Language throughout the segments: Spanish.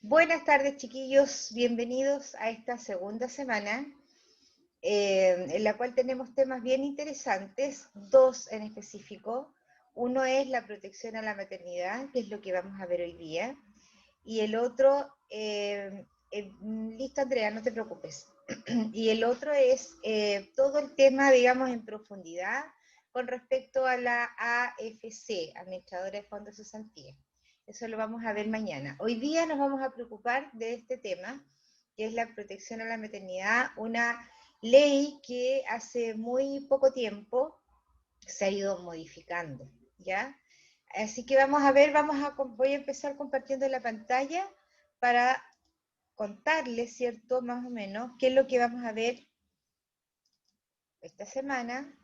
Buenas tardes, chiquillos. Bienvenidos a esta segunda semana, en la cual tenemos temas bien interesantes, dos en específico. Uno es la protección a la maternidad, que es lo que vamos a ver hoy día. Y el otro, listo Andrea, no te preocupes. Y el otro es todo el tema, digamos, en profundidad con respecto a la AFC, Administradora de Fondos de Cesantía. Eso lo vamos a ver mañana. Hoy día nos vamos a preocupar de este tema, que es la protección a la maternidad, una ley que hace muy poco tiempo se ha ido modificando, ¿ya? Así que vamos a ver, voy a empezar compartiendo la pantalla para contarles, ¿cierto? Más o menos, qué es lo que vamos a ver esta semana.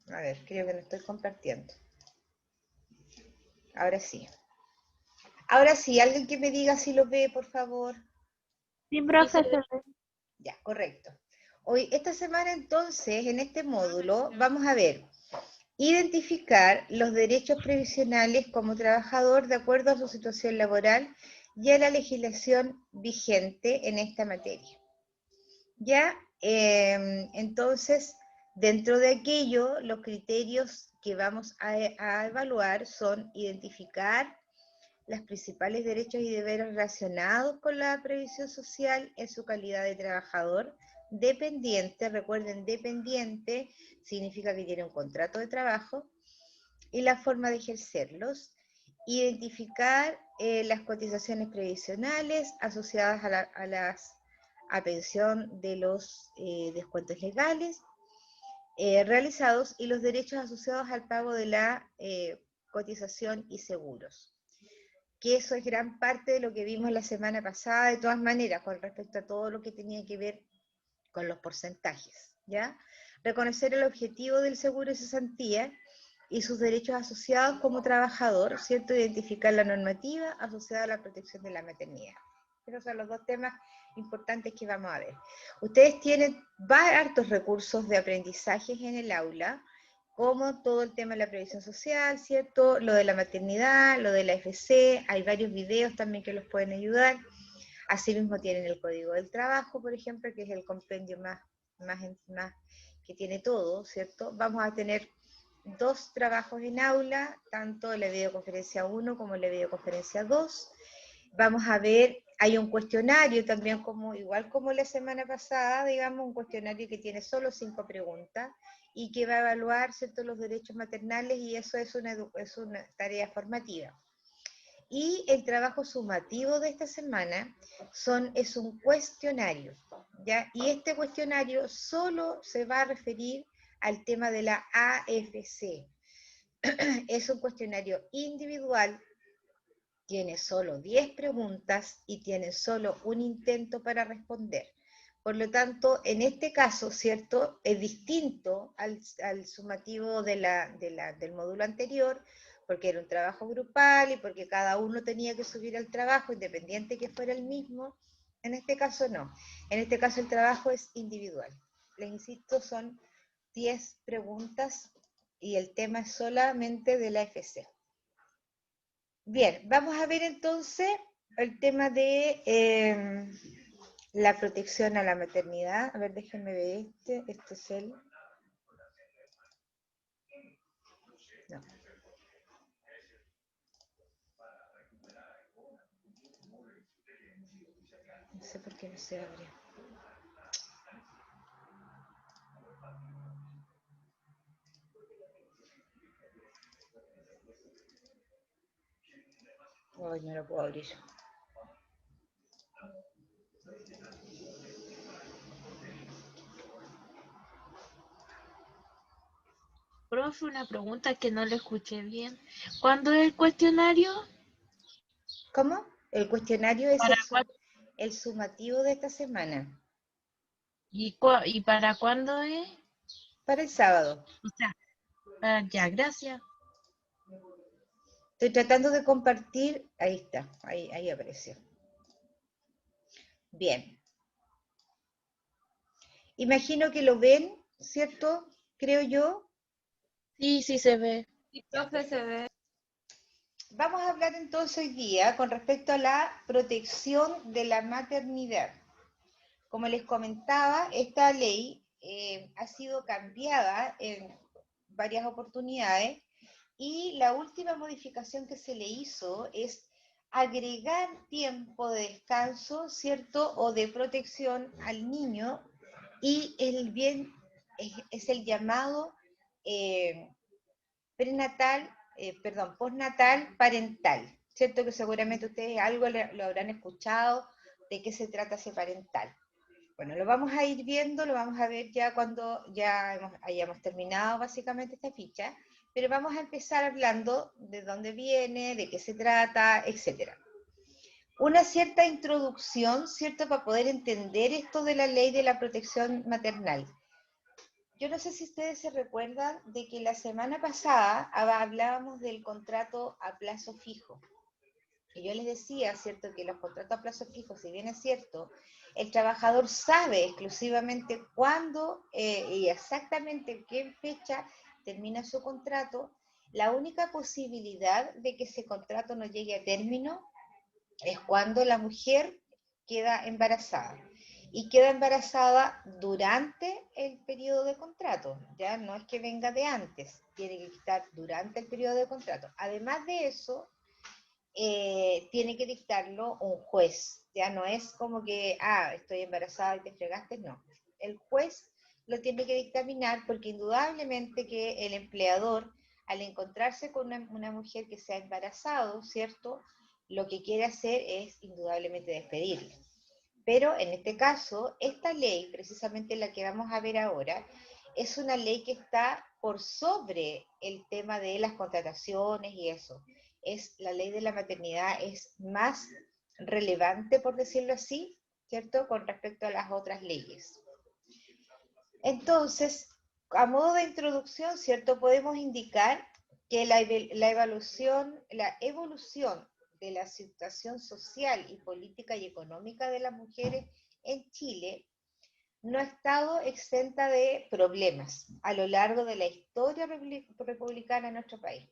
A ver, creo que lo estoy compartiendo. Ahora sí. Ahora sí, alguien que me diga si lo ve, por favor. Sí, profesor. Ya, correcto. Hoy, esta semana entonces, en este módulo, vamos a ver, identificar los derechos previsionales como trabajador de acuerdo a su situación laboral y a la legislación vigente en esta materia. Ya, entonces, dentro de aquello, los criterios que vamos a evaluar son identificar los principales derechos y deberes relacionados con la previsión social en su calidad de trabajador dependiente. Recuerden, dependiente significa que tiene un contrato de trabajo, y la forma de ejercerlos. Identificar las cotizaciones previsionales asociadas a pensión de los descuentos legales realizados y los derechos asociados al pago de la cotización y seguros. Que eso es gran parte de lo que vimos la semana pasada, de todas maneras, con respecto a todo lo que tenía que ver con los porcentajes, ¿ya? Reconocer el objetivo del seguro de cesantía y sus derechos asociados como trabajador, ¿cierto? Identificar la normativa asociada a la protección de la maternidad. Esos son los dos temas importantes que vamos a ver. Ustedes tienen hartos recursos de aprendizaje en el aula, como todo el tema de la previsión social, ¿cierto? Lo de la maternidad, lo de la FC, hay varios videos también que los pueden ayudar. Asimismo tienen el Código del Trabajo, por ejemplo, que es el compendio más que tiene todo, ¿cierto? Vamos a tener dos trabajos en aula, tanto en la videoconferencia 1 como en la videoconferencia 2. Vamos a ver, hay un cuestionario también, igual como la semana pasada, digamos, un cuestionario que tiene solo 5 preguntas y que va a evaluar, ¿cierto?, los derechos maternales, y eso es una tarea formativa. Y el trabajo sumativo de esta semana es un cuestionario, ¿ya? Y este cuestionario solo se va a referir al tema de la AFC. Es un cuestionario individual, tiene solo 10 preguntas y tiene solo un intento para responder. Por lo tanto, en este caso, ¿cierto?, es distinto al sumativo del módulo anterior, porque era un trabajo grupal y porque cada uno tenía que subir al trabajo, independiente que fuera el mismo. En este caso no. En este caso el trabajo es individual. Les insisto, son 10 preguntas y el tema es solamente de la FC. Bien, vamos a ver entonces el tema de la protección a la maternidad. A ver, déjenme ver este es el... No. No sé por qué no se abre. Ay, no lo puedo abrir. Profe, una pregunta que no le escuché bien. ¿Cuándo es el cuestionario? ¿Cómo? El cuestionario es ¿Para el sumativo de esta semana, y para cuándo es? para el sábado. O sea, ya, gracias. Estoy tratando de compartir. Ahí está, ahí apareció. Bien. Imagino que lo ven, ¿cierto? Creo yo. Sí, sí se ve. Sí, Ya, profe, se perfecto. ve. Vamos a hablar entonces hoy día con respecto a la protección de la maternidad. Como les comentaba, esta ley ha sido cambiada en varias oportunidades y la última modificación que se le hizo es agregar tiempo de descanso, ¿cierto? O de protección al niño y el bien es el llamado eh, prenatal, postnatal parental, ¿cierto? Que seguramente ustedes algo lo habrán escuchado de qué se trata ese parental. Bueno, lo vamos a ir viendo, lo vamos a ver ya cuando hayamos terminado básicamente esta ficha, pero vamos a empezar hablando de dónde viene, de qué se trata, etcétera. Una cierta introducción, ¿cierto?, para poder entender esto de la ley de la protección maternal. Yo no sé si ustedes se recuerdan de que la semana pasada hablábamos del contrato a plazo fijo. Y yo les decía, ¿cierto?, que los contratos a plazo fijo, si bien es cierto, el trabajador sabe exclusivamente cuándo y exactamente en qué fecha termina su contrato, la única posibilidad de que ese contrato no llegue a término es cuando la mujer queda embarazada. Y queda embarazada durante el periodo de contrato, ya no es que venga de antes, tiene que estar durante el periodo de contrato. Además de eso, tiene que dictarlo un juez, ya no es como que, estoy embarazada y te fregaste, no. El juez lo tiene que dictaminar porque indudablemente que el empleador, al encontrarse con una mujer que se ha embarazado, ¿cierto? Lo que quiere hacer es indudablemente despedirla. Pero en este caso, esta ley, precisamente la que vamos a ver ahora, es una ley que está por sobre el tema de las contrataciones y eso. La ley de la maternidad es más relevante, por decirlo así, ¿cierto?, con respecto a las otras leyes. Entonces, a modo de introducción, ¿cierto?, podemos indicar que la evolución de la situación social y política y económica de las mujeres en Chile no ha estado exenta de problemas a lo largo de la historia republicana en nuestro país.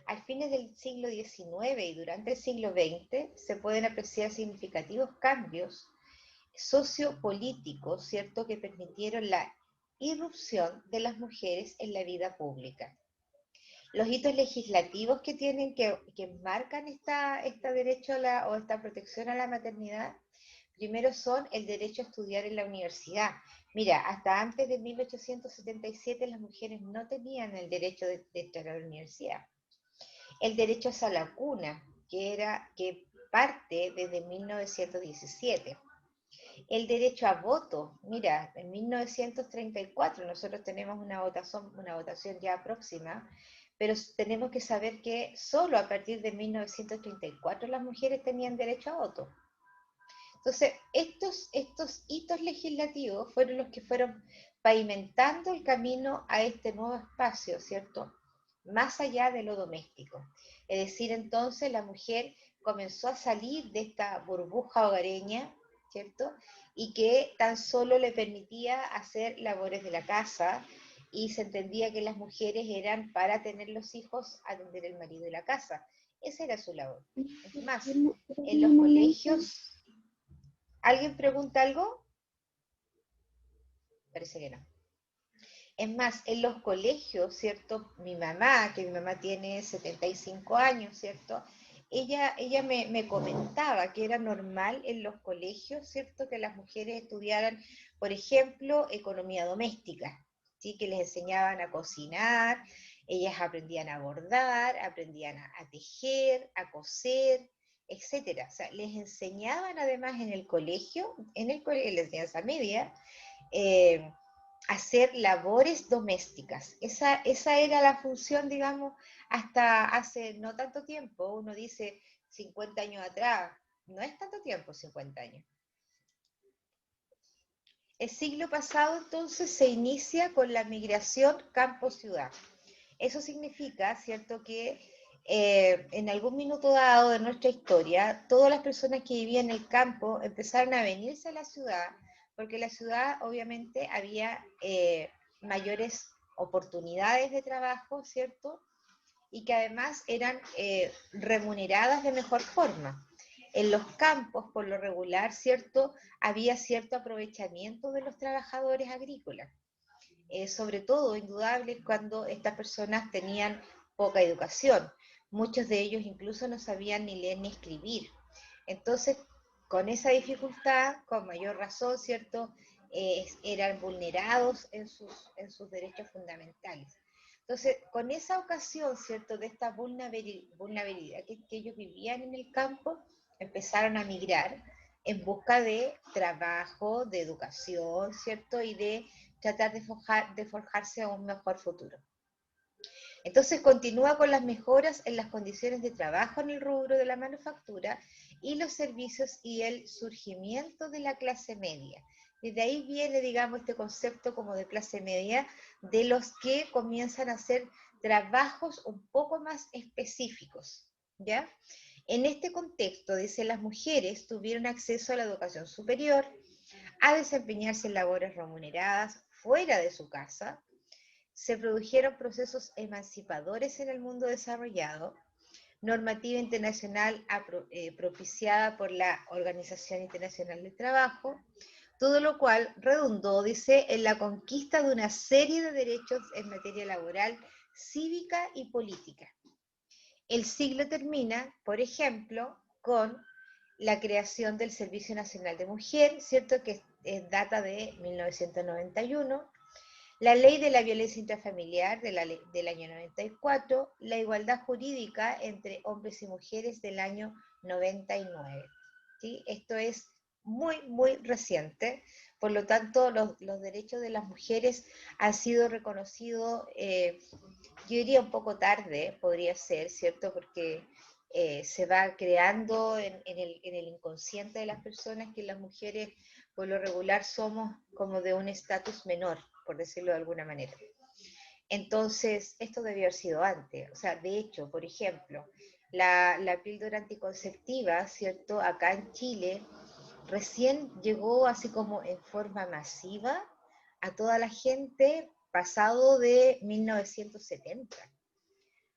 Al fines del siglo XIX y durante el siglo XX se pueden apreciar significativos cambios sociopolíticos, ¿cierto?, que permitieron la irrupción de las mujeres en la vida pública. Los hitos legislativos que tienen, que marcan este derecho o esta protección a la maternidad, primero son el derecho a estudiar en la universidad. Mira, hasta antes de 1877 las mujeres no tenían el derecho de entrar a la universidad. El derecho a la cuna, que parte desde 1917. El derecho a voto, mira, en 1934 nosotros tenemos una votación ya próxima, pero tenemos que saber que solo a partir de 1934 las mujeres tenían derecho a voto. Entonces, estos hitos legislativos fueron los que fueron pavimentando el camino a este nuevo espacio, ¿cierto?, más allá de lo doméstico. Es decir, entonces la mujer comenzó a salir de esta burbuja hogareña, ¿cierto?, y que tan solo le permitía hacer labores de la casa, y se entendía que las mujeres eran para tener los hijos, atender el marido de la casa. Esa era su labor. Es más, en los colegios... ¿Alguien pregunta algo? Parece que no. Es más, en los colegios, ¿cierto? Mi mamá tiene 75 años, ¿cierto? Ella me comentaba que era normal en los colegios, ¿cierto?, que las mujeres estudiaran, por ejemplo, economía doméstica, ¿sí?, que les enseñaban a cocinar, ellas aprendían a bordar, aprendían a tejer, a coser, etcétera. O sea, les enseñaban además en el colegio, en la enseñanza media, eh, hacer labores domésticas. Esa era la función, digamos, hasta hace no tanto tiempo. Uno dice 50 años atrás, no es tanto tiempo, 50 años. El siglo pasado entonces se inicia con la migración campo-ciudad. Eso significa, ¿cierto?, que en algún minuto dado de nuestra historia, todas las personas que vivían en el campo empezaron a venirse a la ciudad, porque en la ciudad obviamente había mayores oportunidades de trabajo, ¿cierto?, y que además eran remuneradas de mejor forma. En los campos, por lo regular, ¿cierto? Había cierto aprovechamiento de los trabajadores agrícolas, sobre todo, indudable, cuando estas personas tenían poca educación. Muchos de ellos incluso no sabían ni leer ni escribir. Entonces, con esa dificultad, con mayor razón, ¿cierto? Eran vulnerados en sus derechos fundamentales. Entonces, con esa ocasión, ¿cierto?, de esta vulnerabilidad que ellos vivían en el campo, empezaron a migrar en busca de trabajo, de educación, ¿cierto?, y de tratar de forjarse un mejor futuro. Entonces continúa con las mejoras en las condiciones de trabajo en el rubro de la manufactura y los servicios y el surgimiento de la clase media. Desde ahí viene, digamos, este concepto como de clase media, de los que comienzan a hacer trabajos un poco más específicos, ¿ya? En este contexto, dice, las mujeres tuvieron acceso a la educación superior, a desempeñarse en labores remuneradas fuera de su casa, se produjeron procesos emancipadores en el mundo desarrollado, normativa internacional propiciada por la Organización Internacional del Trabajo, todo lo cual redundó, dice, en la conquista de una serie de derechos en materia laboral, cívica y política. El siglo termina, por ejemplo, con la creación del Servicio Nacional de Mujer, ¿cierto?, que data de 1991, la ley de la violencia intrafamiliar del año 94, la igualdad jurídica entre hombres y mujeres del año 99. ¿Sí? Esto es muy, muy reciente, por lo tanto los derechos de las mujeres han sido reconocidos, yo diría un poco tarde, podría ser, ¿cierto? Porque se va creando en el inconsciente de las personas que las mujeres por lo regular somos como de un estatus menor, por decirlo de alguna manera. Entonces, esto debió haber sido antes. O sea, de hecho, por ejemplo, la píldora anticonceptiva, ¿cierto? Acá en Chile, recién llegó así como en forma masiva a toda la gente pasado de 1970.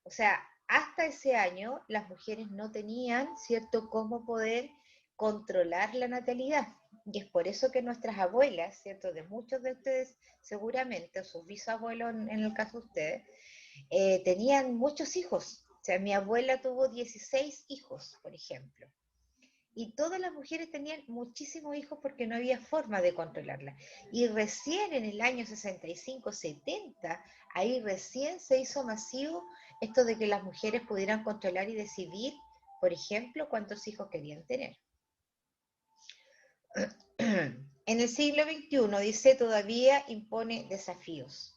O sea, hasta ese año las mujeres no tenían, ¿cierto?, cómo poder controlar la natalidad. Y es por eso que nuestras abuelas, ¿cierto?, de muchos de ustedes seguramente, o sus bisabuelos en el caso de ustedes, tenían muchos hijos. O sea, mi abuela tuvo 16 hijos, por ejemplo. Y todas las mujeres tenían muchísimos hijos porque no había forma de controlarla. Y recién en el año 65, 70, ahí recién se hizo masivo esto de que las mujeres pudieran controlar y decidir, por ejemplo, cuántos hijos querían tener. En el siglo XXI, dice, todavía impone desafíos.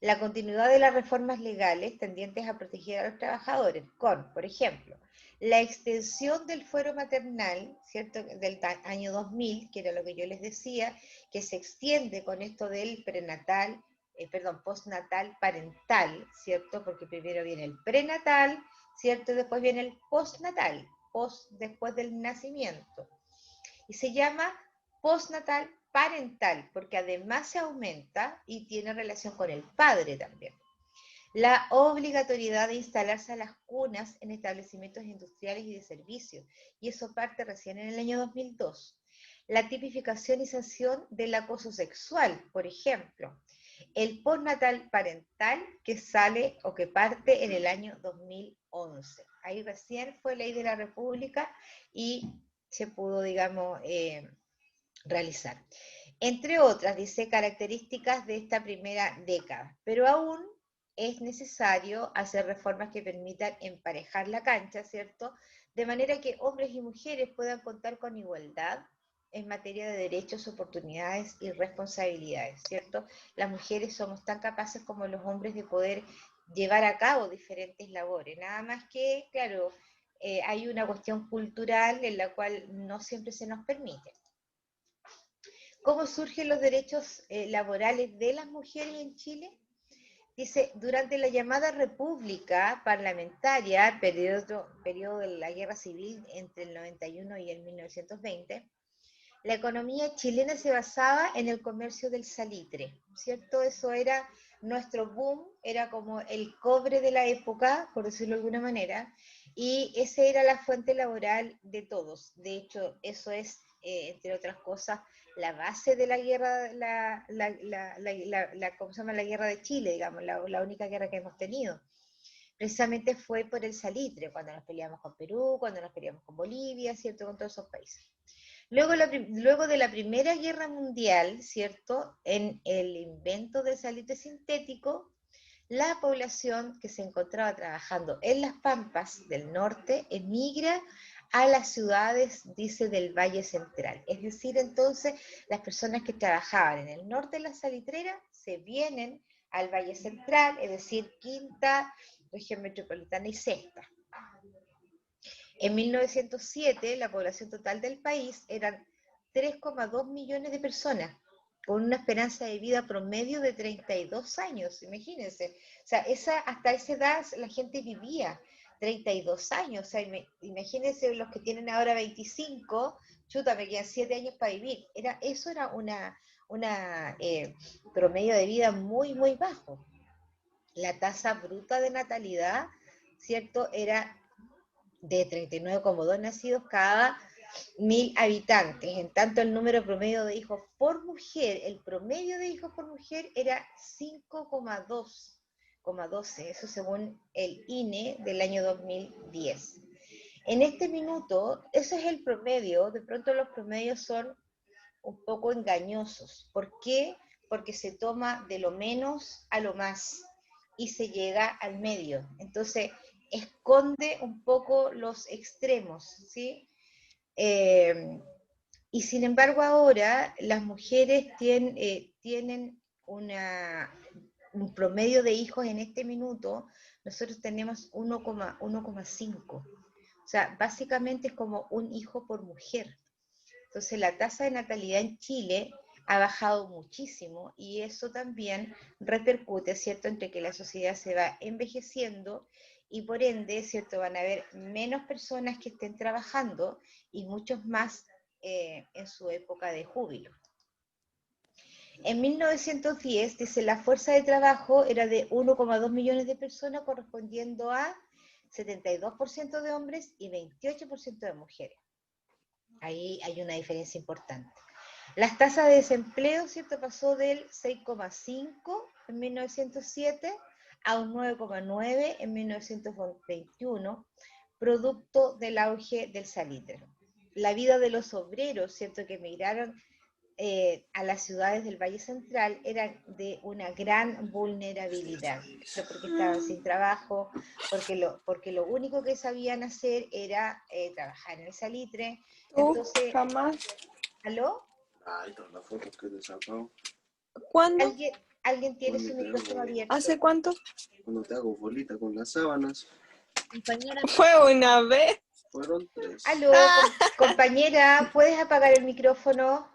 La continuidad de las reformas legales tendientes a proteger a los trabajadores, con, por ejemplo, la extensión del fuero maternal, ¿cierto?, del año 2000, que era lo que yo les decía, que se extiende con esto del postnatal parental, ¿cierto?, porque primero viene el prenatal, ¿cierto?, y después viene el postnatal, después del nacimiento. Y se llama postnatal parental, porque además se aumenta y tiene relación con el padre también. La obligatoriedad de instalarse a las cunas en establecimientos industriales y de servicios, y eso parte recién en el año 2002. La tipificación y sanción del acoso sexual, por ejemplo. El postnatal parental que sale o que parte en el año 2011. Ahí recién fue ley de la República y se pudo, digamos, realizar. Entre otras, dice, características de esta primera década, pero aún es necesario hacer reformas que permitan emparejar la cancha, ¿cierto? De manera que hombres y mujeres puedan contar con igualdad en materia de derechos, oportunidades y responsabilidades, ¿cierto? Las mujeres somos tan capaces como los hombres de poder llevar a cabo diferentes labores, nada más que, claro, hay una cuestión cultural en la cual no siempre se nos permite. ¿Cómo surgen los derechos laborales de las mujeres en Chile? Dice, durante la llamada República Parlamentaria, periodo de la Guerra Civil entre el 91 y el 1920, la economía chilena se basaba en el comercio del salitre, ¿cierto? Eso era nuestro boom era como el cobre de la época, por decirlo de alguna manera, y esa era la fuente laboral de todos. De hecho, eso es, entre otras cosas, la base de la guerra, ¿cómo se llama? La guerra de Chile, digamos, la única guerra que hemos tenido. Precisamente fue por el salitre, cuando nos peleamos con Perú, cuando nos peleamos con Bolivia, ¿cierto? Con todos esos países. Luego de la Primera Guerra Mundial, ¿cierto? En el invento del salitre sintético, la población que se encontraba trabajando en las pampas del norte emigra a las ciudades, dice, del Valle Central. Es decir, entonces, las personas que trabajaban en el norte de la salitrera se vienen al Valle Central, es decir, Quinta, Región Metropolitana y Sexta. En 1907, la población total del país eran 3,2 millones de personas, con una esperanza de vida promedio de 32 años, imagínense. O sea, hasta esa edad la gente vivía 32 años. O sea, imagínense los que tienen ahora 25, chuta, me quedan 7 años para vivir. Eso era una promedio de vida muy, muy bajo. La tasa bruta de natalidad, ¿cierto?, era de 39,2 nacidos cada 1000 habitantes. En tanto, el número promedio de hijos por mujer, el promedio de hijos por mujer era 5,12, eso según el INE del año 2010. En este minuto, ese es el promedio. De pronto los promedios son un poco engañosos. ¿Por qué? Porque se toma de lo menos a lo más y se llega al medio. Entonces, esconde un poco los extremos, ¿sí? Y sin embargo ahora las mujeres tienen un promedio de hijos en este minuto, nosotros tenemos 1,5. O sea, básicamente es como un hijo por mujer. Entonces la tasa de natalidad en Chile ha bajado muchísimo y eso también repercute, ¿cierto?, entre que la sociedad se va envejeciendo y por ende, ¿cierto?, van a haber menos personas que estén trabajando y muchos más en su época de júbilo. En 1910, dice, la fuerza de trabajo era de 1,2 millones de personas, correspondiendo a 72% de hombres y 28% de mujeres. Ahí hay una diferencia importante. Las tasas de desempleo, ¿cierto?, pasó del 6,5 en 1907 a un 9,9 en 1921, producto del auge del salitre. La vida de los obreros, ¿cierto?, que emigraron a las ciudades del Valle Central eran de una gran vulnerabilidad, porque estaban sin trabajo, porque lo único que sabían hacer era trabajar en el salitre. Entonces, jamás. ¿aló? Ay, todas las fotos que te sacado. ¿Cuándo? ¿Alguien tiene su micrófono abierto? ¿Hace cuánto? Cuando te hago bolita con las sábanas. Compañera. Fue una vez. Fueron 3. Aló, compañera, ¿puedes apagar el micrófono?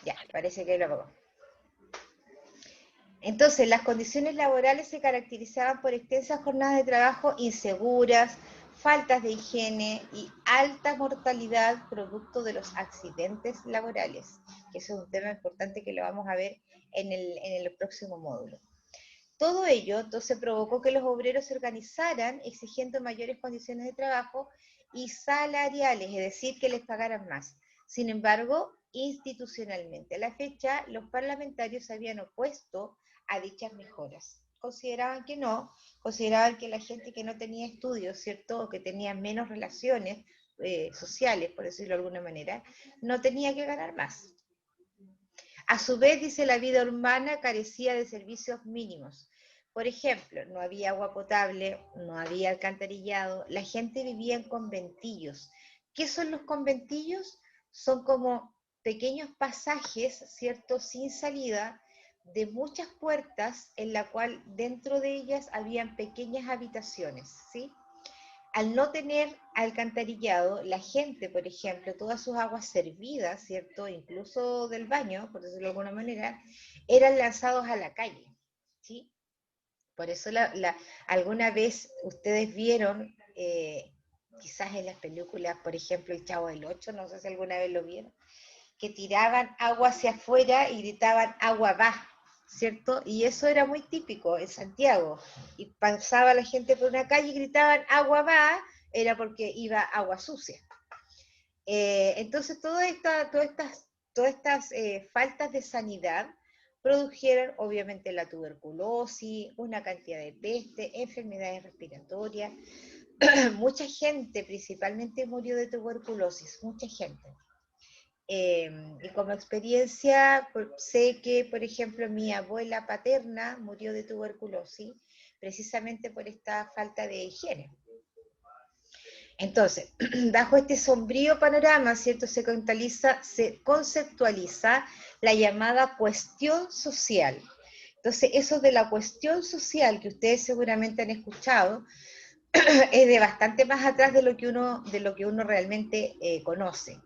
Ya, parece que lo apagó. Entonces, las condiciones laborales se caracterizaban por extensas jornadas de trabajo inseguras, faltas de higiene y alta mortalidad producto de los accidentes laborales, que eso es un tema importante que lo vamos a ver en el próximo módulo. Todo ello entonces provocó que los obreros se organizaran exigiendo mayores condiciones de trabajo y salariales, es decir, que les pagaran más. Sin embargo, institucionalmente, a la fecha, los parlamentarios se habían opuesto a dichas mejoras. Consideraban que no, consideraban que la gente que no tenía estudios, ¿cierto?, o que tenía menos relaciones sociales, por decirlo de alguna manera, no tenía que ganar más. A su vez, dice, la vida urbana carecía de servicios mínimos. Por ejemplo, no había agua potable, no había alcantarillado, la gente vivía en conventillos. ¿Qué son los conventillos? Son como pequeños pasajes, ¿cierto?, sin salida, de muchas puertas, en la cual dentro de ellas habían pequeñas habitaciones, ¿sí? Al no tener alcantarillado, la gente, por ejemplo, todas sus aguas servidas, ¿cierto?, incluso del baño, por decirlo de alguna manera, eran lanzados a la calle, ¿sí? Por eso alguna vez ustedes vieron, quizás en las películas, por ejemplo, El Chavo del Ocho, no sé si alguna vez lo vieron, que tiraban agua hacia afuera y gritaban agua va, ¿cierto? Y eso era muy típico en Santiago. Y pasaba la gente por una calle y gritaban agua va, era porque iba agua sucia. Entonces todas estas faltas de sanidad produjeron obviamente la tuberculosis, una cantidad de peste, enfermedades respiratorias. Mucha gente principalmente murió de tuberculosis, mucha gente. Y como experiencia, sé que, por ejemplo, mi abuela paterna murió de tuberculosis precisamente por esta falta de higiene. Entonces, bajo este sombrío panorama, ¿cierto? Se conceptualiza la llamada cuestión social. Entonces, eso de la cuestión social que ustedes seguramente han escuchado, es de bastante más atrás de lo que uno realmente conoce,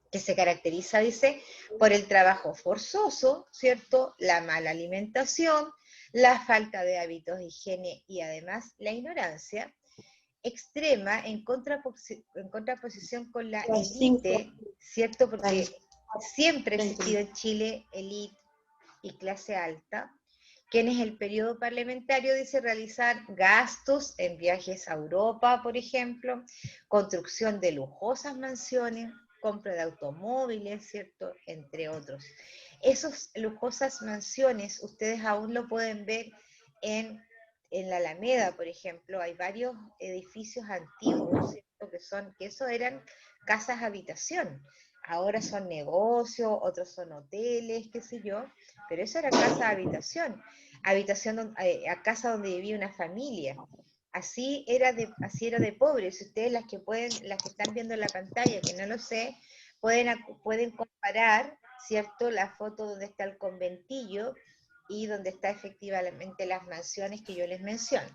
que se caracteriza, dice, por el trabajo forzoso, ¿cierto? La mala alimentación, la falta de hábitos de higiene y además la ignorancia extrema en contraposición con la élite, ¿cierto? Porque siempre ha existido en Chile élite y clase alta, que en el periodo parlamentario dice realizar gastos en viajes a Europa, por ejemplo, construcción de lujosas mansiones, compra de automóviles, ¿cierto? Entre otros. Esas lujosas mansiones ustedes aún lo pueden ver en la Alameda, por ejemplo, hay varios edificios antiguos, ¿cierto? Que eso eran casas habitación. Ahora son negocios, otros son hoteles, qué sé yo, pero eso era casa habitación, a casa donde vivía una familia. Así era de pobre. Si ustedes las que están viendo en la pantalla, que no lo sé, pueden comparar, ¿cierto? La foto donde está el conventillo y donde está efectivamente las mansiones que yo les menciono.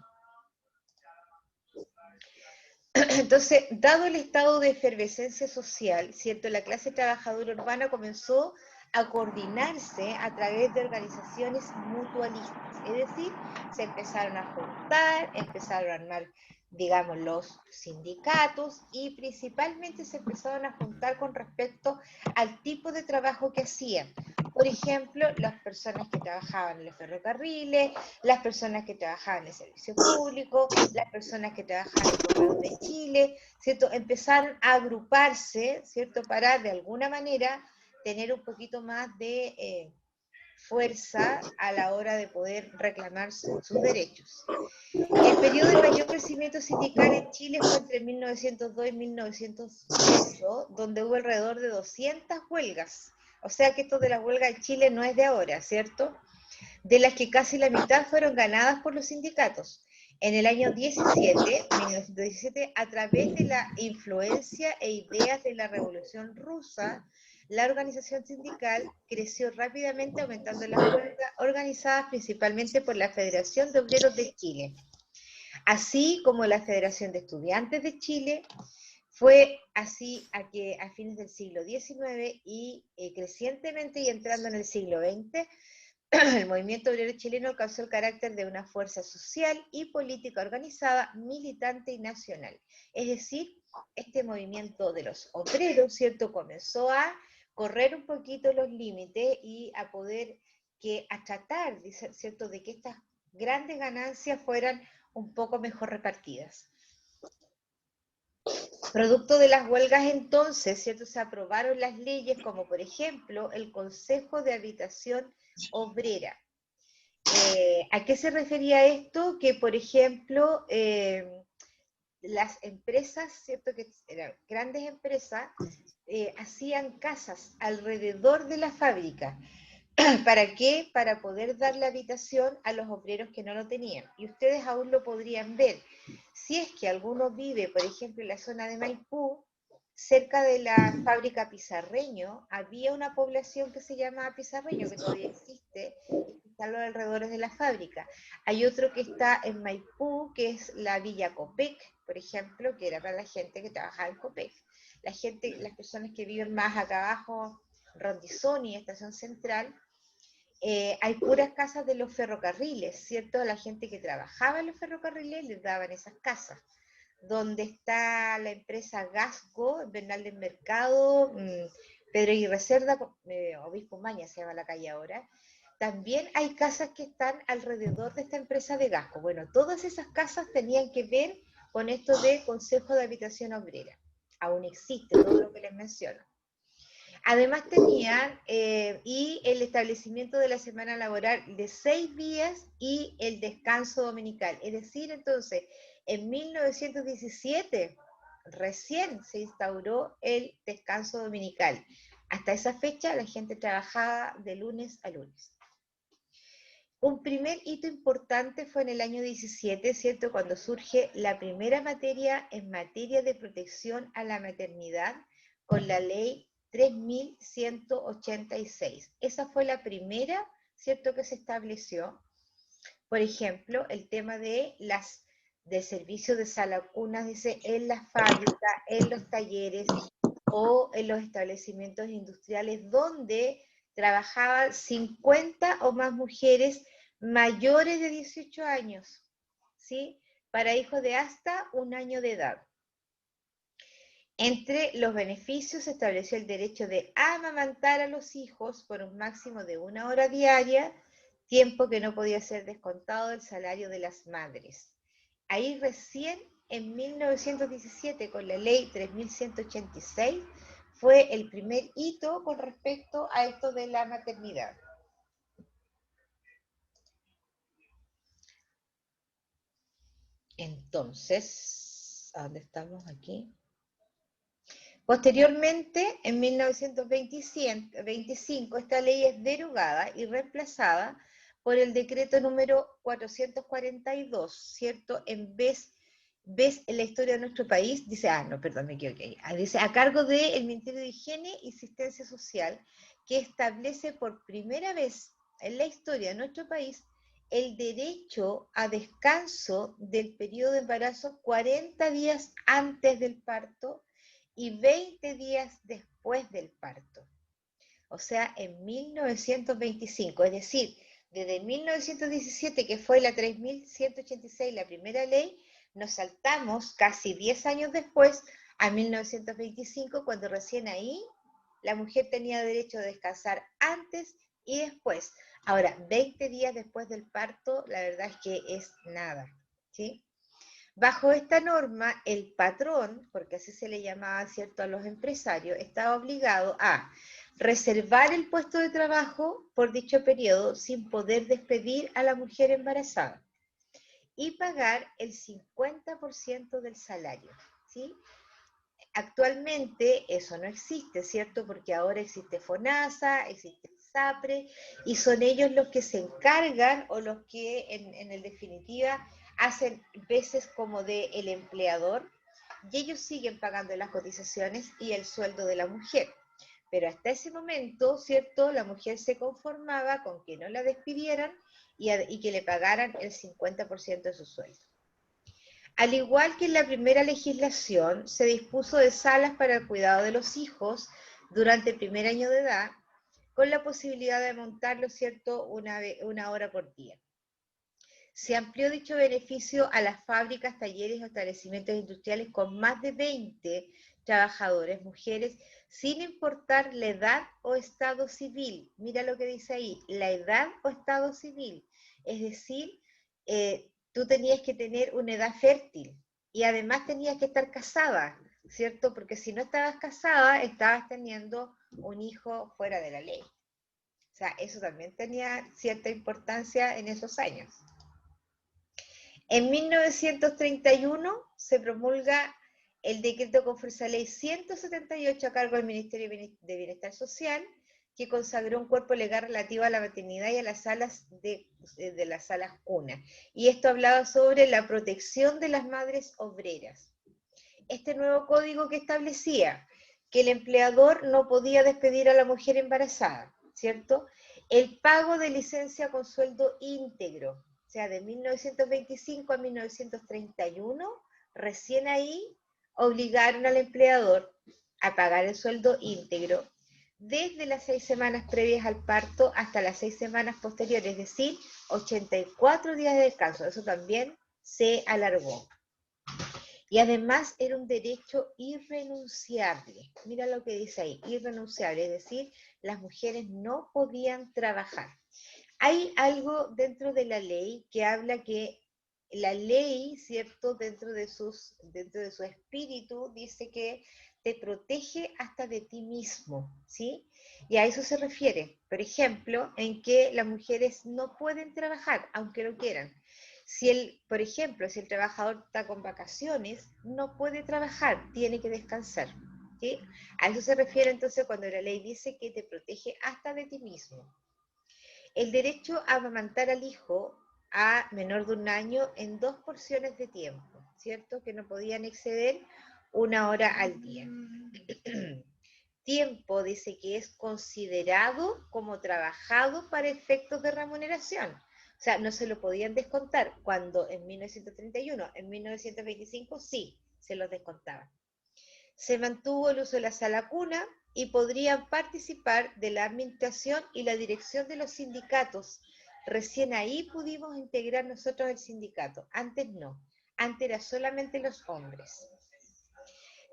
Entonces, dado el estado de efervescencia social, ¿cierto? La clase trabajadora urbana comenzó a coordinarse a través de organizaciones mutualistas, es decir, se empezaron a juntar, empezaron a armar, digamos, los sindicatos y principalmente se empezaron a juntar con respecto al tipo de trabajo que hacían. Por ejemplo, las personas que trabajaban en los ferrocarriles, las personas que trabajaban en el servicio público, las personas que trabajaban en Correos de Chile, ¿cierto? Empezaron a agruparse, ¿cierto? Para, de alguna manera, tener un poquito más de fuerza a la hora de poder reclamar sus derechos. El periodo de mayor crecimiento sindical en Chile fue entre 1902 y 1908, donde hubo alrededor de 200 huelgas. O sea que esto de la huelga en Chile no es de ahora, ¿cierto? De las que casi la mitad fueron ganadas por los sindicatos. En el año 1917, a través de la influencia e ideas de la Revolución Rusa, la organización sindical creció rápidamente, aumentando las huelgas organizadas principalmente por la Federación de Obreros de Chile, así como la Federación de Estudiantes de Chile. Fue así a que a fines del siglo XIX y crecientemente y entrando en el siglo XX, el movimiento obrero chileno alcanzó el carácter de una fuerza social y política organizada, militante y nacional. Es decir, este movimiento de los obreros, ¿cierto?, comenzó a correr un poquito los límites y a poder a tratar, ¿cierto?, de que estas grandes ganancias fueran un poco mejor repartidas. Producto de las huelgas entonces, ¿cierto?, se aprobaron las leyes como por ejemplo el Consejo de Habitación Obrera. ¿A qué se refería esto? Que por ejemplo las empresas, ¿cierto?, que eran grandes empresas, hacían casas alrededor de la fábrica. ¿Para qué? Para poder darle habitación a los obreros que no lo tenían. Y ustedes aún lo podrían ver. Si es que alguno vive, por ejemplo, en la zona de Maipú, cerca de la fábrica Pizarreño, había una población que se llama Pizarreño, que todavía existe, y que está a los alrededores de la fábrica. Hay otro que está en Maipú, que es la Villa Copec, por ejemplo, que era para la gente que trabajaba en Copec. Las personas que viven más acá abajo, Rondizoni, Estación Central, hay puras casas de los ferrocarriles, ¿cierto? La gente que trabajaba en los ferrocarriles les daban esas casas. Donde está la empresa Gasco, Bernal del Mercado, Pedro Aguirre Cerda, Obispo Maña se llama la calle ahora, también hay casas que están alrededor de esta empresa de Gasco. Bueno, todas esas casas tenían que ver con esto de Consejo de Habitación Obrera. Aún existe todo lo que les menciono. Además tenían y el establecimiento de la semana laboral de 6 días y el descanso dominical. Es decir, entonces, en 1917 recién se instauró el descanso dominical. Hasta esa fecha la gente trabajaba de lunes a lunes. Un primer hito importante fue en el año 17, ¿cierto? Cuando surge la primera materia en materia de protección a la maternidad con la ley 3186. Esa fue la primera, ¿cierto?, que se estableció. Por ejemplo, el tema de servicio de salacunas, dice, en las fábricas, en los talleres o en los establecimientos industriales donde trabajaban 50 o más mujeres mayores de 18 años, ¿sí? Para hijos de hasta 1 año de edad. Entre los beneficios se estableció el derecho de amamantar a los hijos por un máximo de 1 hora diaria, tiempo que no podía ser descontado del salario de las madres. Ahí recién en 1917, con la ley 3186, fue el primer hito con respecto a esto de la maternidad. Entonces, ¿a dónde estamos aquí? Posteriormente, en 1925, esta ley es derogada y reemplazada por el decreto número 442, ¿cierto? En vez en la historia de nuestro país, dice, no, perdón, me equivoqué, dice, a cargo del Ministerio de Higiene y Asistencia Social, que establece por primera vez en la historia de nuestro país el derecho a descanso del periodo de embarazo 40 días antes del parto y 20 días después del parto. O sea, en 1925, es decir, desde 1917, que fue la 3186, la primera ley, nos saltamos casi 10 años después a 1925, cuando recién ahí la mujer tenía derecho a descansar antes y después. Ahora, 20 días después del parto, la verdad es que es nada, ¿sí? Bajo esta norma, el patrón, porque así se le llamaba, ¿cierto?, a los empresarios, estaba obligado a reservar el puesto de trabajo por dicho periodo sin poder despedir a la mujer embarazada y pagar el 50% del salario, ¿sí? Actualmente eso no existe, ¿cierto? Porque ahora existe FONASA, existe SAPRE, y son ellos los que se encargan o los que en definitiva hacen veces como de el empleador, y ellos siguen pagando las cotizaciones y el sueldo de la mujer. Pero hasta ese momento, ¿cierto?, la mujer se conformaba con que no la despidieran y que le pagaran el 50% de su sueldo. Al igual que en la primera legislación, se dispuso de salas para el cuidado de los hijos durante el primer año de edad, con la posibilidad de montarlo, ¿cierto?, una hora por día. Se amplió dicho beneficio a las fábricas, talleres o establecimientos industriales con más de 20 trabajadores, mujeres, sin importar la edad o estado civil. Mira lo que dice ahí, la edad o estado civil. Es decir, tú tenías que tener una edad fértil y además tenías que estar casada, ¿cierto? Porque si no estabas casada, estabas teniendo un hijo fuera de la ley. O sea, eso también tenía cierta importancia en esos años. En 1931 se promulga el decreto con fuerza ley 178 a cargo del Ministerio de Bienestar Social, que consagró un cuerpo legal relativo a la maternidad y a las salas de las salas cuna. Y esto hablaba sobre la protección de las madres obreras. Este nuevo código que establecía que el empleador no podía despedir a la mujer embarazada, ¿cierto? El pago de licencia con sueldo íntegro, o sea, de 1925 a 1931, recién ahí obligaron al empleador a pagar el sueldo íntegro desde las 6 semanas previas al parto hasta las 6 semanas posteriores, es decir, 84 días de descanso. Eso también se alargó. Y además era un derecho irrenunciable. Mira lo que dice ahí, irrenunciable, es decir, las mujeres no podían trabajar. Hay algo dentro de la ley que habla que la ley, ¿cierto? Dentro de su espíritu, dice que te protege hasta de ti mismo, ¿sí? Y a eso se refiere, por ejemplo, en que las mujeres no pueden trabajar, aunque lo quieran. Por ejemplo, si el trabajador está con vacaciones, no puede trabajar, tiene que descansar, ¿sí? A eso se refiere entonces cuando la ley dice que te protege hasta de ti mismo. El derecho a amamantar al hijo a menor de 1 año en 2 porciones de tiempo, ¿cierto? Que no podían exceder 1 hora al día. Tiempo dice que es considerado como trabajado para efectos de remuneración. O sea, no se lo podían descontar cuando en 1931, en 1925 sí, se los descontaban. Se mantuvo el uso de la sala cuna y podrían participar de la administración y la dirección de los sindicatos. Recién ahí pudimos integrar nosotros el sindicato, antes no, antes era solamente los hombres.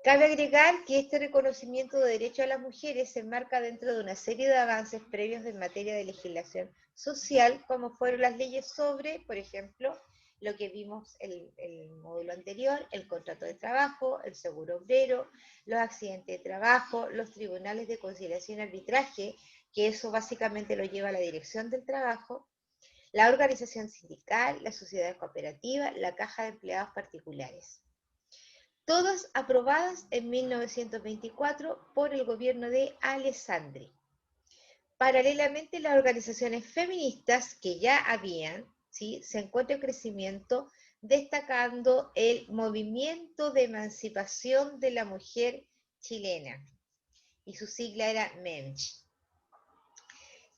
Cabe agregar que este reconocimiento de derecho a las mujeres se enmarca dentro de una serie de avances previos en materia de legislación social, como fueron las leyes sobre, por ejemplo, lo que vimos el módulo anterior, el contrato de trabajo, el seguro obrero, los accidentes de trabajo, los tribunales de conciliación y arbitraje, que eso básicamente lo lleva a la dirección del trabajo, la organización sindical, la sociedad cooperativa, la caja de empleados particulares. Todas aprobadas en 1924 por el gobierno de Alessandri. Paralelamente, las organizaciones feministas que ya habían, ¿sí? Se encuentra en crecimiento, destacando el movimiento de emancipación de la mujer chilena, y su sigla era MENCH,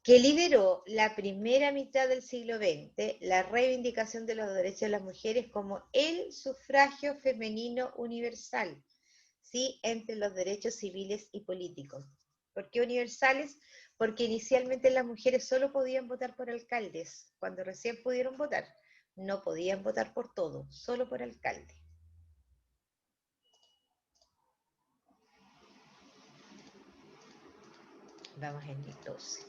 que lideró la primera mitad del siglo XX la reivindicación de los derechos de las mujeres como el sufragio femenino universal, ¿sí? Entre los derechos civiles y políticos. ¿Por qué universales? Porque inicialmente las mujeres solo podían votar por alcaldes, cuando recién pudieron votar. No podían votar por todo, solo por alcalde. Vamos en el 12.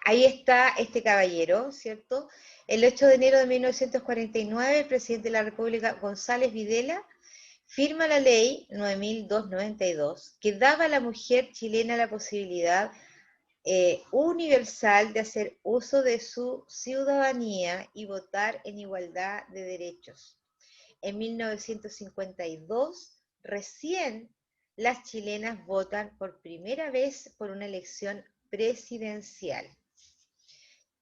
Ahí está este caballero, ¿cierto? El 8 de enero de 1949, el presidente de la República, González Videla, firma la ley 9292, que daba a la mujer chilena la posibilidad universal de hacer uso de su ciudadanía y votar en igualdad de derechos. En 1952, recién las chilenas votan por primera vez por una elección presidencial.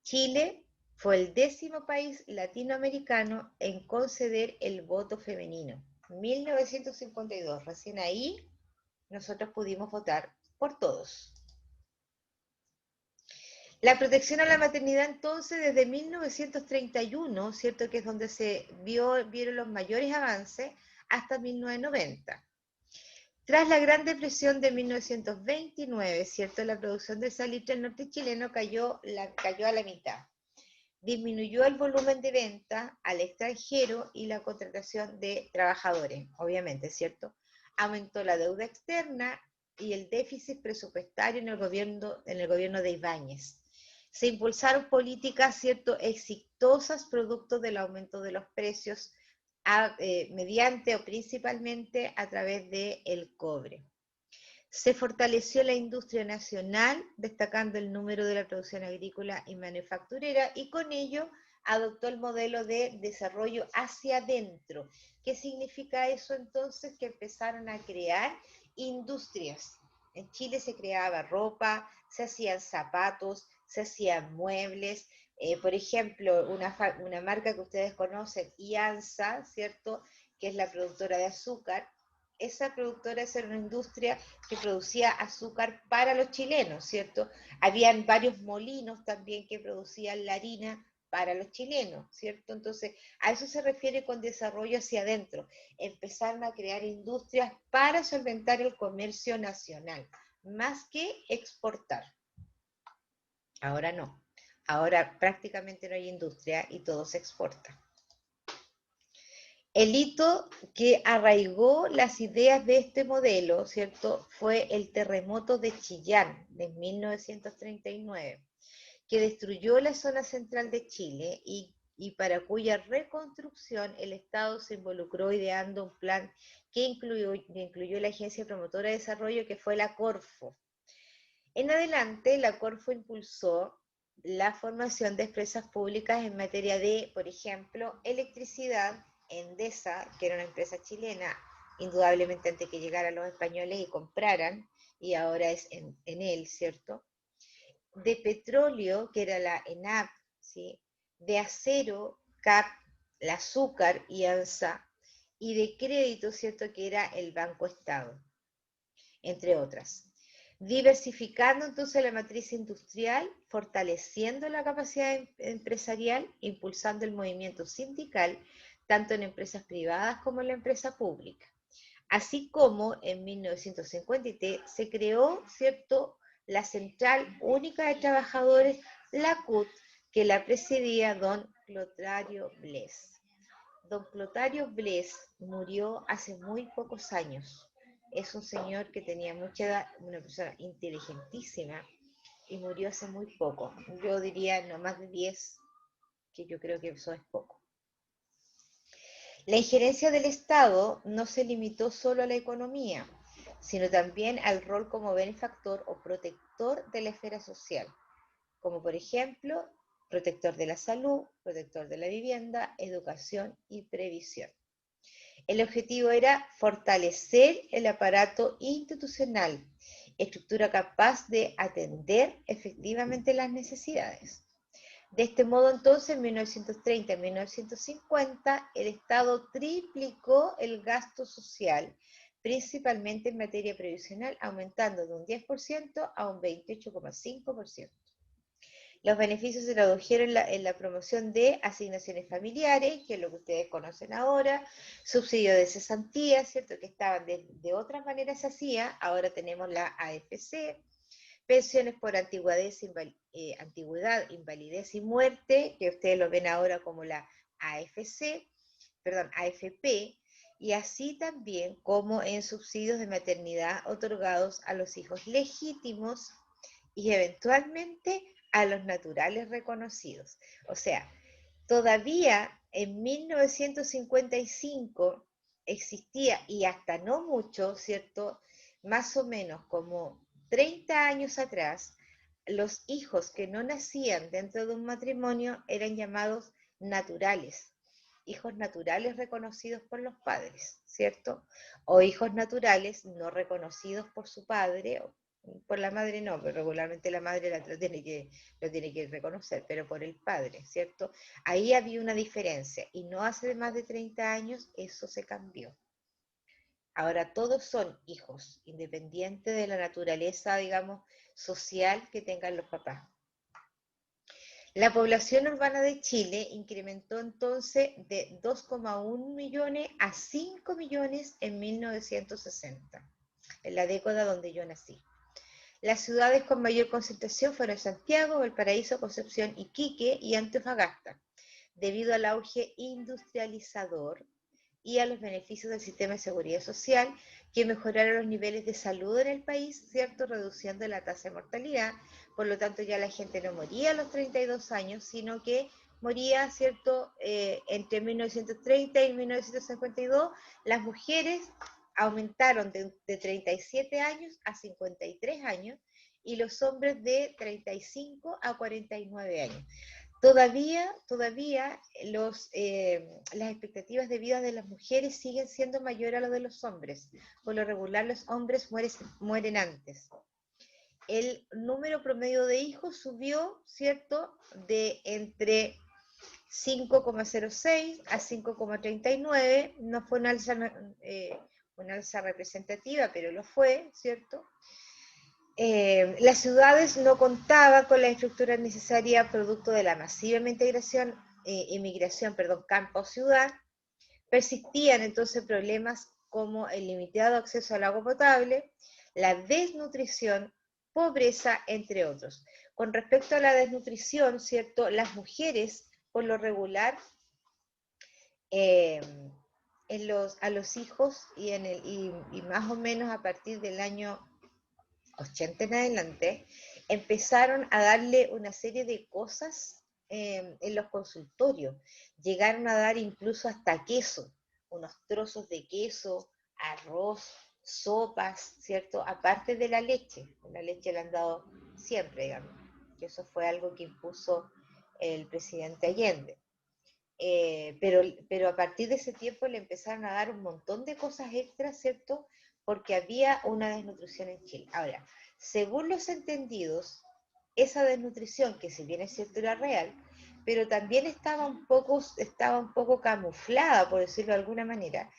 Chile fue el 10º país latinoamericano en conceder el voto femenino. 1952, recién ahí nosotros pudimos votar por todos. La protección a la maternidad entonces desde 1931, ¿cierto? Que es donde se vieron los mayores avances, hasta 1990. Tras la Gran Depresión de 1929, ¿cierto? La producción de salitre norte chileno cayó a la mitad. Disminuyó el volumen de venta al extranjero y la contratación de trabajadores, obviamente, ¿cierto? Aumentó la deuda externa y el déficit presupuestario en el gobierno de Ibáñez. Se impulsaron políticas, ¿cierto?, exitosas producto del aumento de los precios mediante o principalmente a través del cobre. Se fortaleció la industria nacional, destacando el número de la producción agrícola y manufacturera, y con ello adoptó el modelo de desarrollo hacia adentro. ¿Qué significa eso entonces? Que empezaron a crear industrias. En Chile se creaba ropa, se hacían zapatos, se hacían muebles. Por ejemplo, una marca que ustedes conocen, IANSA, ¿cierto?, que es la productora de azúcar. Esa productora era una industria que producía azúcar para los chilenos, ¿cierto? Habían varios molinos también que producían la harina para los chilenos, ¿cierto? Entonces, a eso se refiere con desarrollo hacia adentro. Empezaron a crear industrias para solventar el comercio nacional, más que exportar. Ahora no. Ahora prácticamente no hay industria y todo se exporta. El hito que arraigó las ideas de este modelo, ¿cierto?, fue el terremoto de Chillán de 1939. que destruyó la zona central de Chile y para cuya reconstrucción el Estado se involucró ideando un plan que incluyó la Agencia Promotora de Desarrollo, que fue la Corfo. En adelante, la Corfo impulsó la formación de empresas públicas en materia de, por ejemplo, electricidad. Endesa, que era una empresa chilena, indudablemente antes que llegaran los españoles y compraran, y ahora es en él, ¿cierto? De petróleo, que era la ENAP, ¿sí? De acero, CAP, la Azúcar y ANSA, y de crédito, ¿cierto?, que era el Banco Estado, entre otras. Diversificando entonces la matriz industrial, fortaleciendo la capacidad empresarial, impulsando el movimiento sindical, tanto en empresas privadas como en la empresa pública. Así como en 1953 se creó, ¿cierto?, la Central Única de Trabajadores, la CUT, que la presidía don Clotario Blest. Don Clotario Blest murió hace muy pocos años. Es un señor que tenía mucha edad, una persona inteligentísima, y murió hace muy poco. Yo diría no más de 10, que yo creo que eso es poco. La injerencia del Estado no se limitó solo a la economía, sino también al rol como benefactor o protector de la esfera social, como por ejemplo, protector de la salud, protector de la vivienda, educación y previsión. El objetivo era fortalecer el aparato institucional, estructura capaz de atender efectivamente las necesidades. De este modo, entonces, en 1930 y 1950, el Estado triplicó el gasto social, principalmente en materia previsional, aumentando de un 10% a un 28,5%. Los beneficios se tradujeron en la promoción de asignaciones familiares, que es lo que ustedes conocen ahora, subsidio de cesantía, ¿cierto?, que estaban de otras maneras se hacía, ahora tenemos la AFC, pensiones por antigüedad, invalidez y muerte, que ustedes lo ven ahora como la AFP, y así también como en subsidios de maternidad otorgados a los hijos legítimos y eventualmente a los naturales reconocidos. O sea, todavía en 1955 existía, y hasta no mucho, ¿cierto?, más o menos como 30 años atrás, los hijos que no nacían dentro de un matrimonio eran llamados naturales, hijos naturales reconocidos por los padres, ¿cierto? O hijos naturales no reconocidos por su padre, por la madre no, pero regularmente la madre lo tiene que reconocer, pero por el padre, ¿cierto? Ahí había una diferencia, y no hace más de 30 años eso se cambió. Ahora todos son hijos, independiente de la naturaleza, digamos, social que tengan los papás. La población urbana de Chile incrementó entonces de 2,1 millones a 5 millones en 1960, en la década donde yo nací. Las ciudades con mayor concentración fueron Santiago, Valparaíso, Concepción, Iquique y Antofagasta, debido al auge industrializador y a los beneficios del sistema de seguridad social, que mejoraron los niveles de salud en el país, ¿cierto?, reduciendo la tasa de mortalidad. Por lo tanto, ya la gente no moría a los 32 años, sino que moría, ¿cierto?, entre 1930 y 1952, las mujeres aumentaron de 37 años a 53 años, y los hombres de 35 a 49 años. Todavía las expectativas de vida de las mujeres siguen siendo mayores a las de los hombres. Por lo regular, los hombres mueren antes. El número promedio de hijos subió, ¿cierto?, de entre 5,06 a 5,39. No fue una alza representativa, pero lo fue, ¿cierto? Las ciudades no contaban con la estructura necesaria producto de la masiva inmigración, campo-ciudad. Persistían entonces problemas como el limitado acceso al agua potable, la desnutrición, pobreza, entre otros. Con respecto a la desnutrición, ¿cierto?, las mujeres, por lo regular, a los hijos y más o menos a partir del año 80 en adelante, empezaron a darle una serie de cosas en los consultorios. Llegaron a dar incluso hasta queso, unos trozos de queso, arroz, sopas, ¿cierto? Aparte de la leche le han dado siempre, digamos, que eso fue algo que impuso el presidente Allende. Pero a partir de ese tiempo le empezaron a dar un montón de cosas extras, ¿cierto? Porque había una desnutrición en Chile. Ahora, según los entendidos, esa desnutrición, que si bien es cierto era real, pero también estaba un poco camuflada, por decirlo de alguna manera,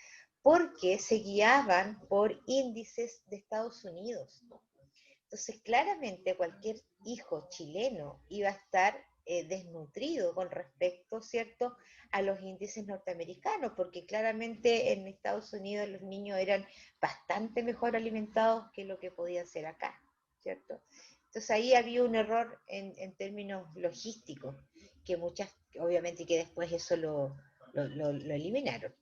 porque se guiaban por índices de Estados Unidos. Entonces, claramente cualquier hijo chileno iba a estar desnutrido con respecto, ¿cierto?, a los índices norteamericanos, porque claramente en Estados Unidos los niños eran bastante mejor alimentados que lo que podían ser acá, ¿cierto? Entonces ahí había un error en términos logísticos, que muchas, obviamente, que después eso lo eliminaron.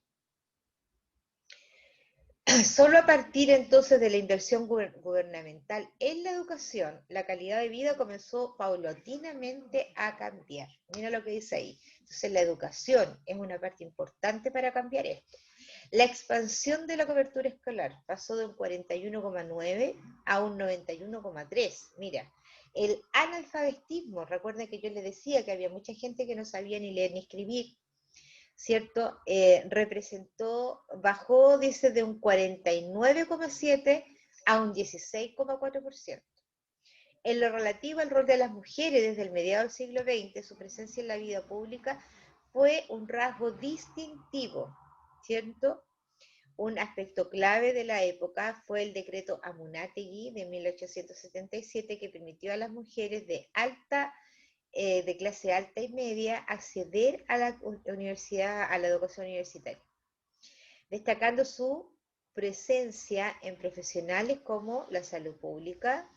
Solo a partir entonces de la inversión gubernamental en la educación, la calidad de vida comenzó paulatinamente a cambiar. Mira lo que dice ahí. Entonces la educación es una parte importante para cambiar esto. La expansión de la cobertura escolar pasó de un 41,9 a un 91,3. Mira, el analfabetismo, recuerden que yo les decía que había mucha gente que no sabía ni leer ni escribir, ¿cierto? Bajó, dice, de un 49,7 a un 16,4%. En lo relativo al rol de las mujeres desde el mediado del siglo XX, su presencia en la vida pública fue un rasgo distintivo, ¿cierto? Un aspecto clave de la época fue el decreto Amunátegui de 1877, que permitió a las mujeres de clase alta y media acceder a la universidad, a la educación universitaria, destacando su presencia en profesionales como la salud pública,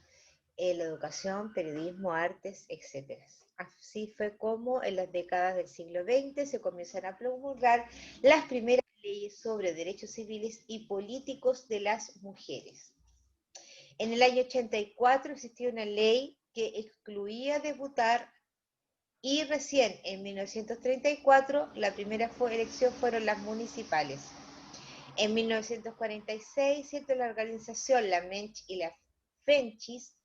la educación, periodismo, artes, etc. Así fue como en las décadas del siglo XX se comienzan a promulgar las primeras leyes sobre derechos civiles y políticos de las mujeres. En el año 84 existía una ley que excluía de votar, y recién en 1934 la primera elección fueron las municipales. En 1946, ¿cierto?, la organización, la Mench y la Fenchis,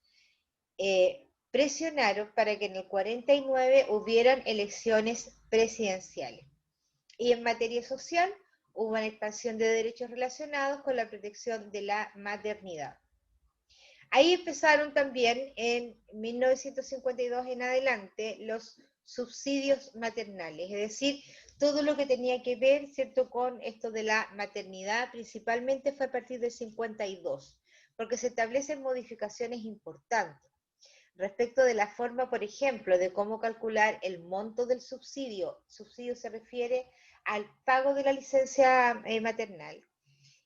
presionaron para que en el 49 hubieran elecciones presidenciales. Y en materia social hubo una expansión de derechos relacionados con la protección de la maternidad. Ahí empezaron también en 1952 en adelante los subsidios maternales, es decir, todo lo que tenía que ver, ¿cierto?, con esto de la maternidad, principalmente fue a partir del 52, porque se establecen modificaciones importantes respecto de la forma, por ejemplo, de cómo calcular el monto del subsidio. Subsidio se refiere al pago de la licencia maternal,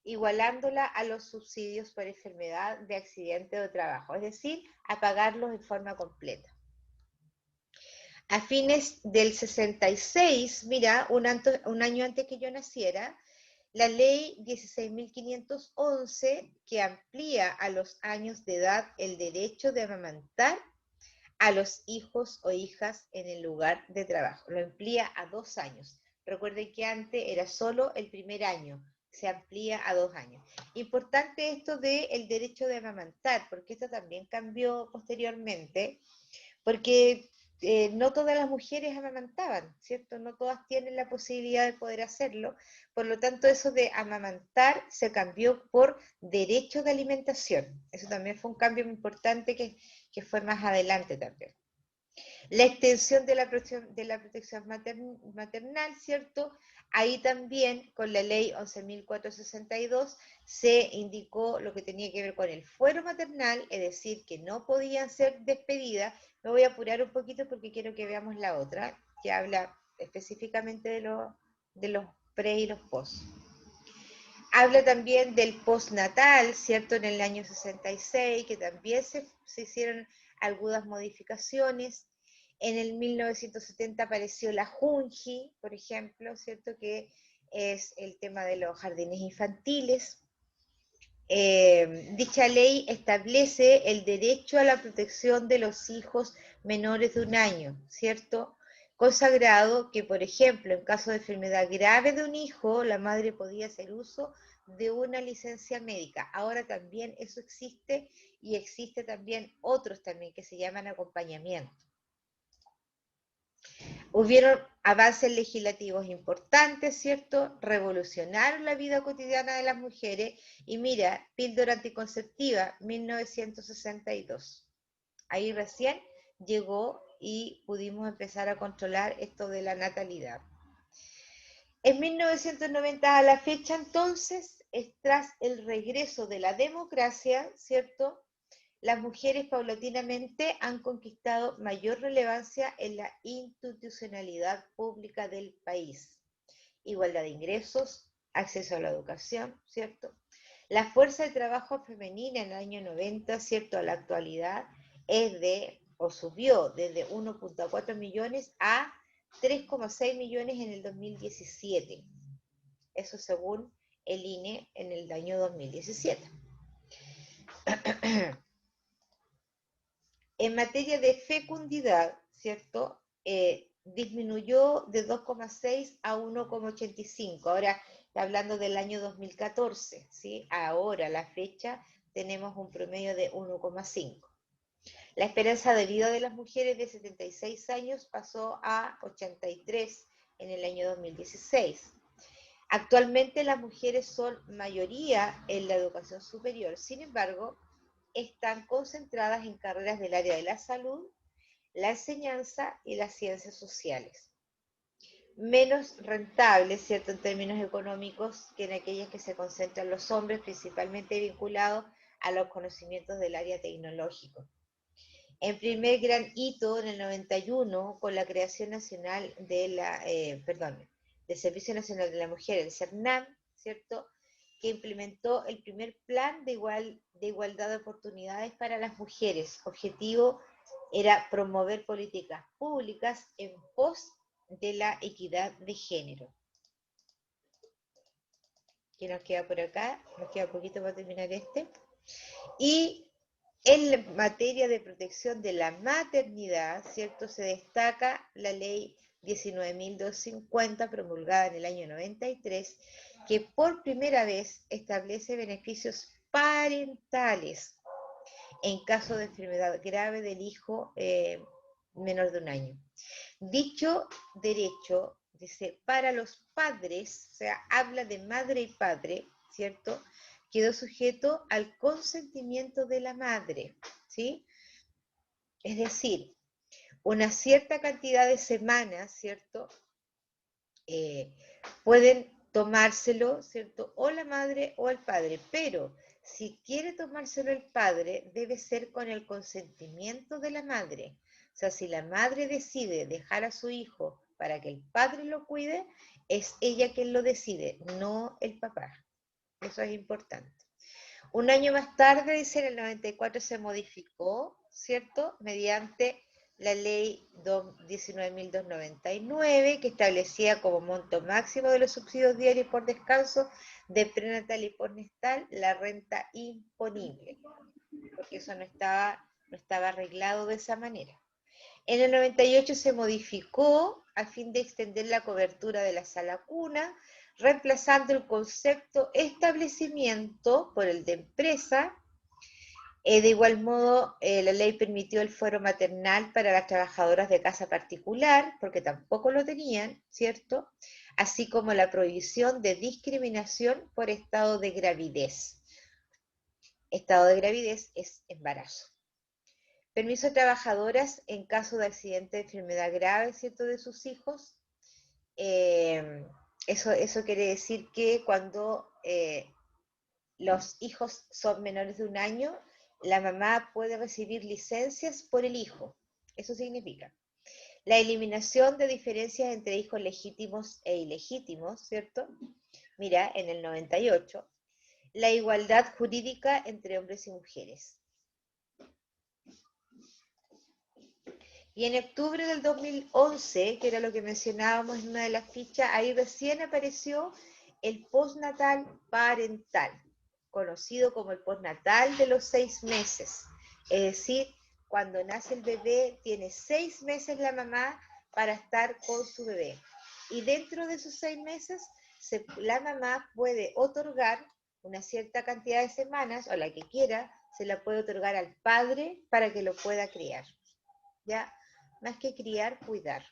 igualándola a los subsidios por enfermedad, de accidente o de trabajo, es decir, a pagarlos en forma completa. A fines del 66, mira, un año antes que yo naciera, la ley 16.511, que amplía a los años de edad el derecho de amamantar a los hijos o hijas en el lugar de trabajo. Lo amplía a 2 años. Recuerden que antes era solo el primer año, se amplía a 2 años. Importante esto del derecho de amamantar, porque esto también cambió posteriormente, porque no todas las mujeres amamantaban, ¿cierto? No todas tienen la posibilidad de poder hacerlo, por lo tanto eso de amamantar se cambió por derecho de alimentación. Eso también fue un cambio muy importante que fue más adelante también. La extensión de la protección maternal, ¿cierto? Ahí también, con la ley 11.462, se indicó lo que tenía que ver con el fuero maternal, es decir, que no podían ser despedidas. Me voy a apurar un poquito porque quiero que veamos la otra, que habla específicamente de los pre y los post. Habla también del postnatal, ¿cierto? En el año 66, que también se hicieron algunas modificaciones. En el 1970 apareció la Junji, por ejemplo, ¿cierto?, que es el tema de los jardines infantiles. dicha ley establece el derecho a la protección de los hijos menores de 1 año, ¿cierto? Consagrado que, por ejemplo, en caso de enfermedad grave de un hijo, la madre podía hacer uso de una licencia médica. Ahora también eso existe y existe también otros también que se llaman acompañamiento. Hubieron avances legislativos importantes, ¿cierto? Revolucionaron la vida cotidiana de las mujeres y mira, píldora anticonceptiva, 1962. Ahí recién llegó y pudimos empezar a controlar esto de la natalidad. En 1990 a la fecha entonces, tras el regreso de la democracia, ¿cierto? Las mujeres paulatinamente han conquistado mayor relevancia en la institucionalidad pública del país. Igualdad de ingresos, acceso a la educación, ¿cierto? La fuerza de trabajo femenina en el año 90, ¿cierto? A la actualidad subió desde 1.4 millones a 3,6 millones en el 2017. Eso según el INE en el año 2017. En materia de fecundidad, ¿cierto? Disminuyó de 2,6 a 1,85. Ahora está hablando del año 2014, ¿sí? Ahora, a la fecha, tenemos un promedio de 1,5. La esperanza de vida de las mujeres de 76 años pasó a 83 en el año 2016. Actualmente las mujeres son mayoría en la educación superior, sin embargo, están concentradas en carreras del área de la salud, la enseñanza y las ciencias sociales. Menos rentables, ¿cierto?, en términos económicos que en aquellas que se concentran los hombres, principalmente vinculados a los conocimientos del área tecnológico. En primer gran hito, en el 91, con la creación nacional de del Servicio Nacional de la Mujer, el CERNAM, ¿cierto?, que implementó el primer plan de igualdad de oportunidades para las mujeres. Objetivo era promover políticas públicas en pos de la equidad de género. ¿Qué nos queda por acá? Nos queda poquito para terminar este. Y en materia de protección de la maternidad, ¿cierto?, se destaca la ley 19.250, promulgada en el año 93, que por primera vez establece beneficios parentales en caso de enfermedad grave del hijo menor de 1 año. Dicho derecho, dice, para los padres, o sea, habla de madre y padre, ¿cierto?, quedó sujeto al consentimiento de la madre, ¿sí? Es decir, una cierta cantidad de semanas, ¿cierto?, pueden tomárselo, ¿cierto?, o la madre o el padre, pero si quiere tomárselo el padre, debe ser con el consentimiento de la madre. O sea, si la madre decide dejar a su hijo para que el padre lo cuide, es ella quien lo decide, no el papá. Eso es importante. 1 año más tarde, dice, en el 94 se modificó, ¿cierto?, mediante la ley 19.299, que establecía como monto máximo de los subsidios diarios por descanso de prenatal y postnatal la renta imponible, porque eso no estaba arreglado de esa manera. En el 98 se modificó a fin de extender la cobertura de la sala cuna, reemplazando el concepto establecimiento por el de empresa. De igual modo, la ley permitió el fuero maternal para las trabajadoras de casa particular, porque tampoco lo tenían, ¿cierto? Así como la prohibición de discriminación por estado de gravidez. Estado de gravidez es embarazo. Permiso a trabajadoras en caso de accidente de enfermedad grave, ¿cierto?, de sus hijos. Eso quiere decir que cuando los hijos son menores de 1 año, la mamá puede recibir licencias por el hijo. Eso significa la eliminación de diferencias entre hijos legítimos e ilegítimos, ¿cierto? Mira, en el 98, la igualdad jurídica entre hombres y mujeres. Y en octubre del 2011, que era lo que mencionábamos en una de las fichas, ahí recién apareció el postnatal parental. conocido como el postnatal de los 6 meses. Es decir, cuando nace el bebé, tiene 6 meses la mamá para estar con su bebé. Y dentro de esos 6 meses, la mamá puede otorgar una cierta cantidad de semanas, o la que quiera, se la puede otorgar al padre para que lo pueda criar. ¿Ya? Más que criar, cuidar.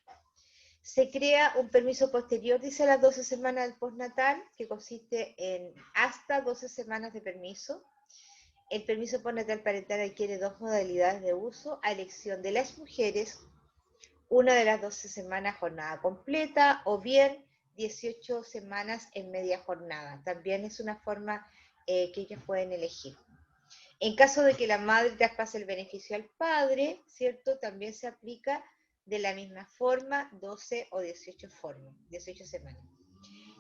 Se crea un permiso posterior, dice, a las 12 semanas del postnatal, que consiste en hasta 12 semanas de permiso. El permiso postnatal parental adquiere 2 modalidades de uso, a elección de las mujeres, una de las 12 semanas jornada completa, o bien 18 semanas en media jornada. También es una forma que ellos pueden elegir. En caso de que la madre traspase el beneficio al padre, ¿cierto? También se aplica de la misma forma, 12 o 18 semanas.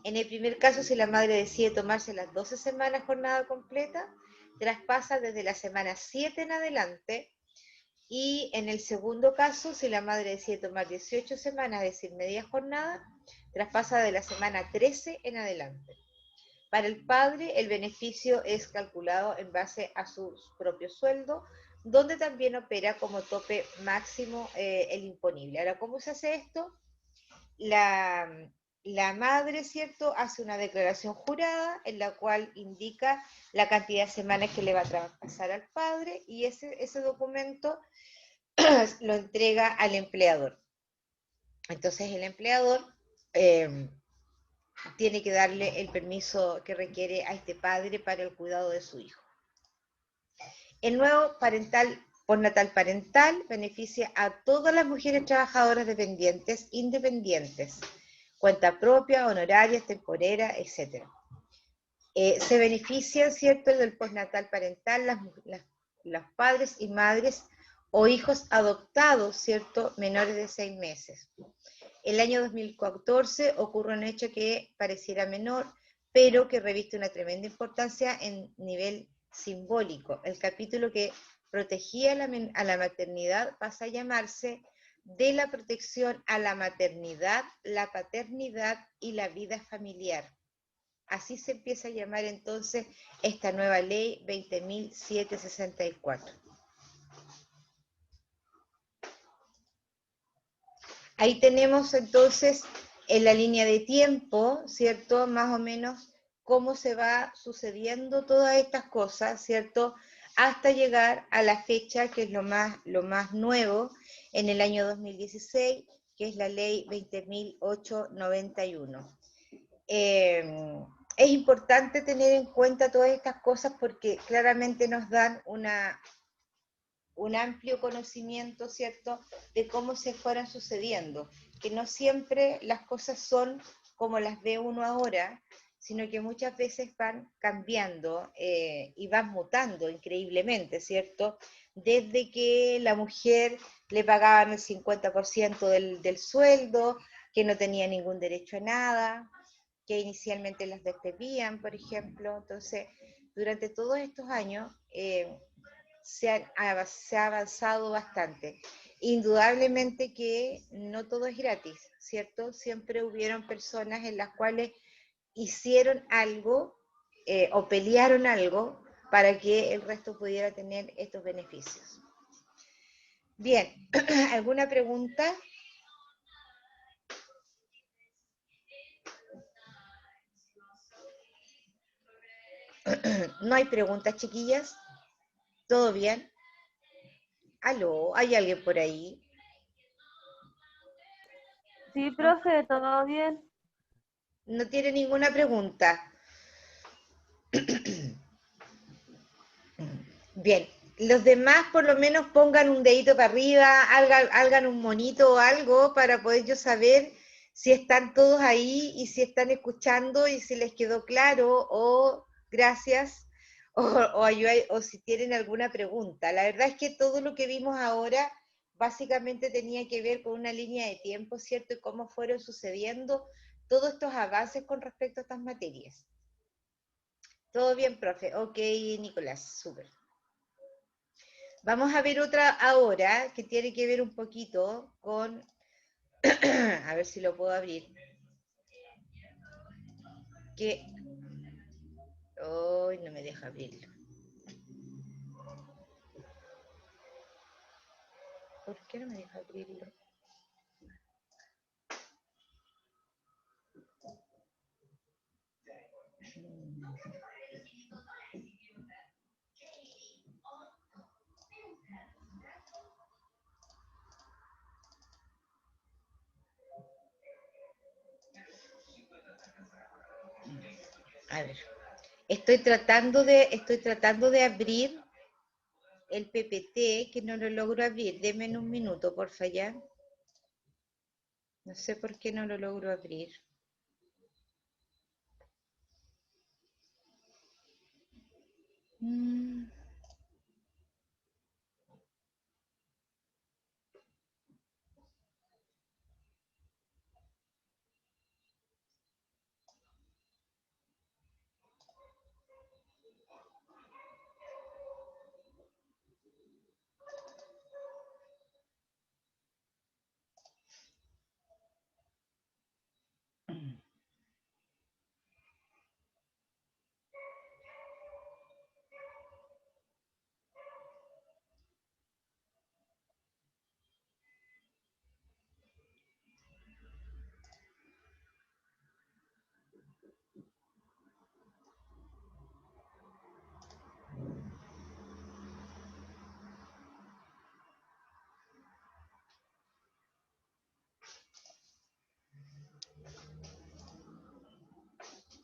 En el primer caso, si la madre decide tomarse las 12 semanas jornada completa, traspasa desde la semana 7 en adelante, y en el segundo caso, si la madre decide tomar 18 semanas, es decir, media jornada, traspasa de la semana 13 en adelante. Para el padre, el beneficio es calculado en base a su propio sueldo, donde también opera como tope máximo el imponible. Ahora, ¿cómo se hace esto? La madre, ¿cierto?, hace una declaración jurada en la cual indica la cantidad de semanas que le va a traspasar al padre, y ese documento lo entrega al empleador. Entonces el empleador tiene que darle el permiso que requiere a este padre para el cuidado de su hijo. El nuevo postnatal parental beneficia a todas las mujeres trabajadoras dependientes, independientes, cuenta propia, honorarias, temporeras, etc. Se benefician, ¿cierto?, del postnatal parental los padres y madres o hijos adoptados, ¿cierto?, menores de 6 meses. El año 2014 ocurre un hecho que pareciera menor, pero que reviste una tremenda importancia en nivel simbólico. El capítulo que protegía a la maternidad pasa a llamarse de la protección a la maternidad, la paternidad y la vida familiar. Así se empieza a llamar entonces esta nueva ley 20.764. Ahí tenemos entonces en la línea de tiempo, ¿cierto? Más o menos cómo se va sucediendo todas estas cosas, ¿cierto? Hasta llegar a la fecha que es lo más nuevo, en el año 2016, que es la ley 20.891. Es importante tener en cuenta todas estas cosas porque claramente nos dan un amplio conocimiento, ¿cierto?, de cómo se fueron sucediendo, que no siempre las cosas son como las ve uno ahora, sino que muchas veces van cambiando y van mutando increíblemente, ¿cierto? Desde que la mujer le pagaban el 50% del sueldo, que no tenía ningún derecho a nada, que inicialmente las despedían, por ejemplo. Entonces, durante todos estos años se ha avanzado bastante. Indudablemente que no todo es gratis, ¿cierto? Siempre hubieron personas en las cuales hicieron algo o pelearon algo para que el resto pudiera tener estos beneficios. Bien, ¿alguna pregunta? ¿No hay preguntas, chiquillas? ¿Todo bien? ¿Aló? ¿Hay alguien por ahí? Sí, profe, todo bien. ¿No tiene ninguna pregunta? Bien, los demás por lo menos pongan un dedito para arriba, hagan un monito o algo para poder yo saber si están todos ahí y si están escuchando y si les quedó claro o gracias o si tienen alguna pregunta. La verdad es que todo lo que vimos ahora básicamente tenía que ver con una línea de tiempo, ¿cierto? Y cómo fueron sucediendo todos estos avances con respecto a estas materias. ¿Todo bien, profe? Ok, Nicolás, súper. Vamos a ver otra ahora que tiene que ver un poquito con, a ver si lo puedo abrir, que, Hoy no me deja abrirlo. ¿Por qué no me deja abrirlo? A ver, estoy tratando de abrir el PPT, que no lo logro abrir. Deme en un minuto, porfa, ya. No sé por qué no lo logro abrir.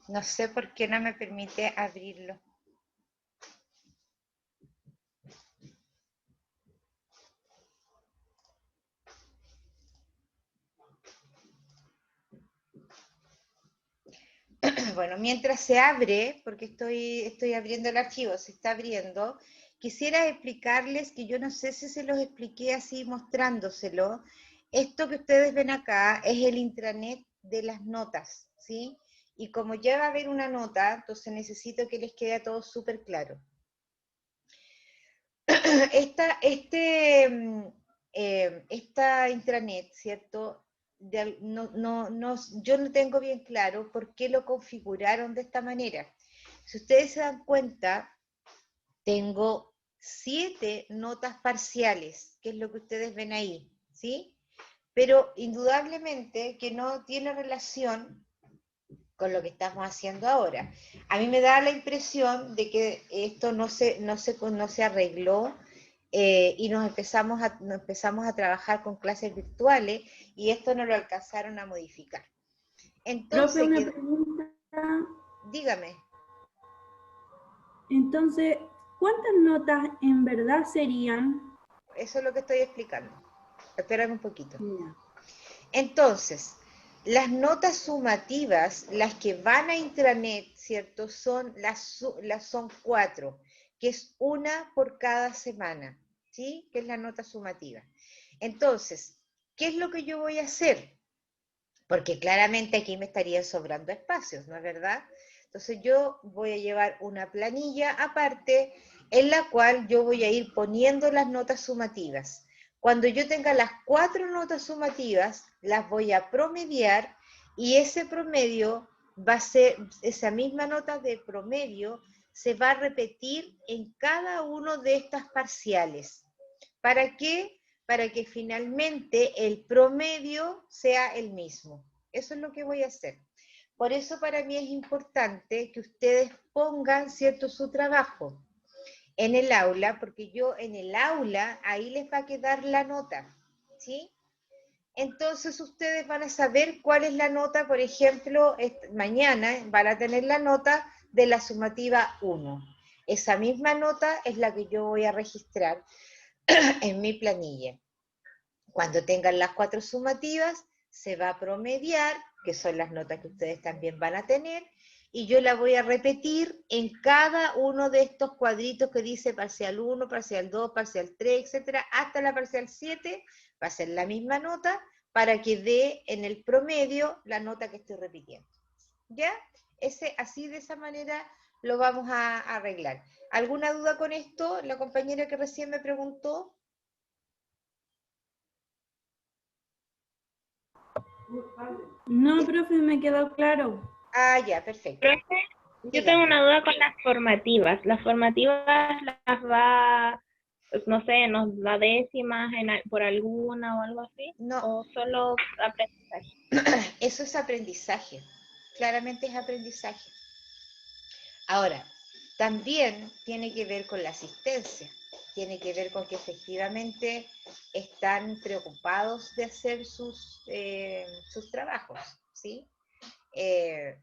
No sé por qué no me permite abrirlo. Bueno, mientras se abre, porque estoy abriendo el archivo, se está abriendo, quisiera explicarles que yo no sé si se los expliqué así mostrándoselo. Esto que ustedes ven acá es el intranet de las notas, ¿sí? Y como ya va a haber una nota, entonces necesito que les quede a todos súper claro. Esta intranet, ¿cierto? Yo no tengo bien claro por qué lo configuraron de esta manera. Si ustedes se dan cuenta, tengo 7 notas parciales, que es lo que ustedes ven ahí, ¿sí? Pero indudablemente que no tiene relación con lo que estamos haciendo ahora. A mí me da la impresión de que esto no se arregló y nos empezamos a trabajar con clases virtuales y esto no lo alcanzaron a modificar. Profe, Entonces, una pregunta. dígame. Entonces, ¿cuántas notas en verdad serían? Eso es lo que estoy explicando. Espérame un poquito. Ya. Entonces, las notas sumativas, las que van a intranet, ¿cierto? Son 4, que es una por cada semana, ¿sí? Que es la nota sumativa. Entonces, ¿qué es lo que yo voy a hacer? Porque claramente aquí me estarían sobrando espacios, ¿no es verdad? Entonces yo voy a llevar una planilla aparte en la cual yo voy a ir poniendo las notas sumativas. Cuando yo tenga las 4 notas sumativas, las voy a promediar y ese promedio va a ser, esa misma nota de promedio se va a repetir en cada uno de estas parciales. ¿Para qué? Para que finalmente el promedio sea el mismo. Eso es lo que voy a hacer. Por eso para mí es importante que ustedes pongan, ¿cierto?, su trabajo en el aula, porque yo en el aula, ahí les va a quedar la nota, ¿sí? Entonces ustedes van a saber cuál es la nota, por ejemplo, mañana van a tener la nota de la sumativa 1. Esa misma nota es la que yo voy a registrar en mi planilla. Cuando tengan las 4 sumativas, se va a promediar, que son las notas que ustedes también van a tener, y yo la voy a repetir en cada uno de estos cuadritos que dice parcial 1, parcial 2, parcial 3, etcétera, hasta la parcial 7, va a ser la misma nota, para que dé en el promedio la nota que estoy repitiendo. ¿Ya? Así de esa manera lo vamos a arreglar. ¿Alguna duda con esto? La compañera que recién me preguntó. No, profe, me quedó claro. Ah, ya, perfecto. Yo tengo una duda con las formativas. Las formativas las va, pues, no sé, nos da décimas por alguna o algo así. No. O solo aprendizaje. Eso es aprendizaje. Claramente es aprendizaje. Ahora, también tiene que ver con la asistencia. Tiene que ver con que efectivamente están preocupados de hacer sus trabajos, ¿sí?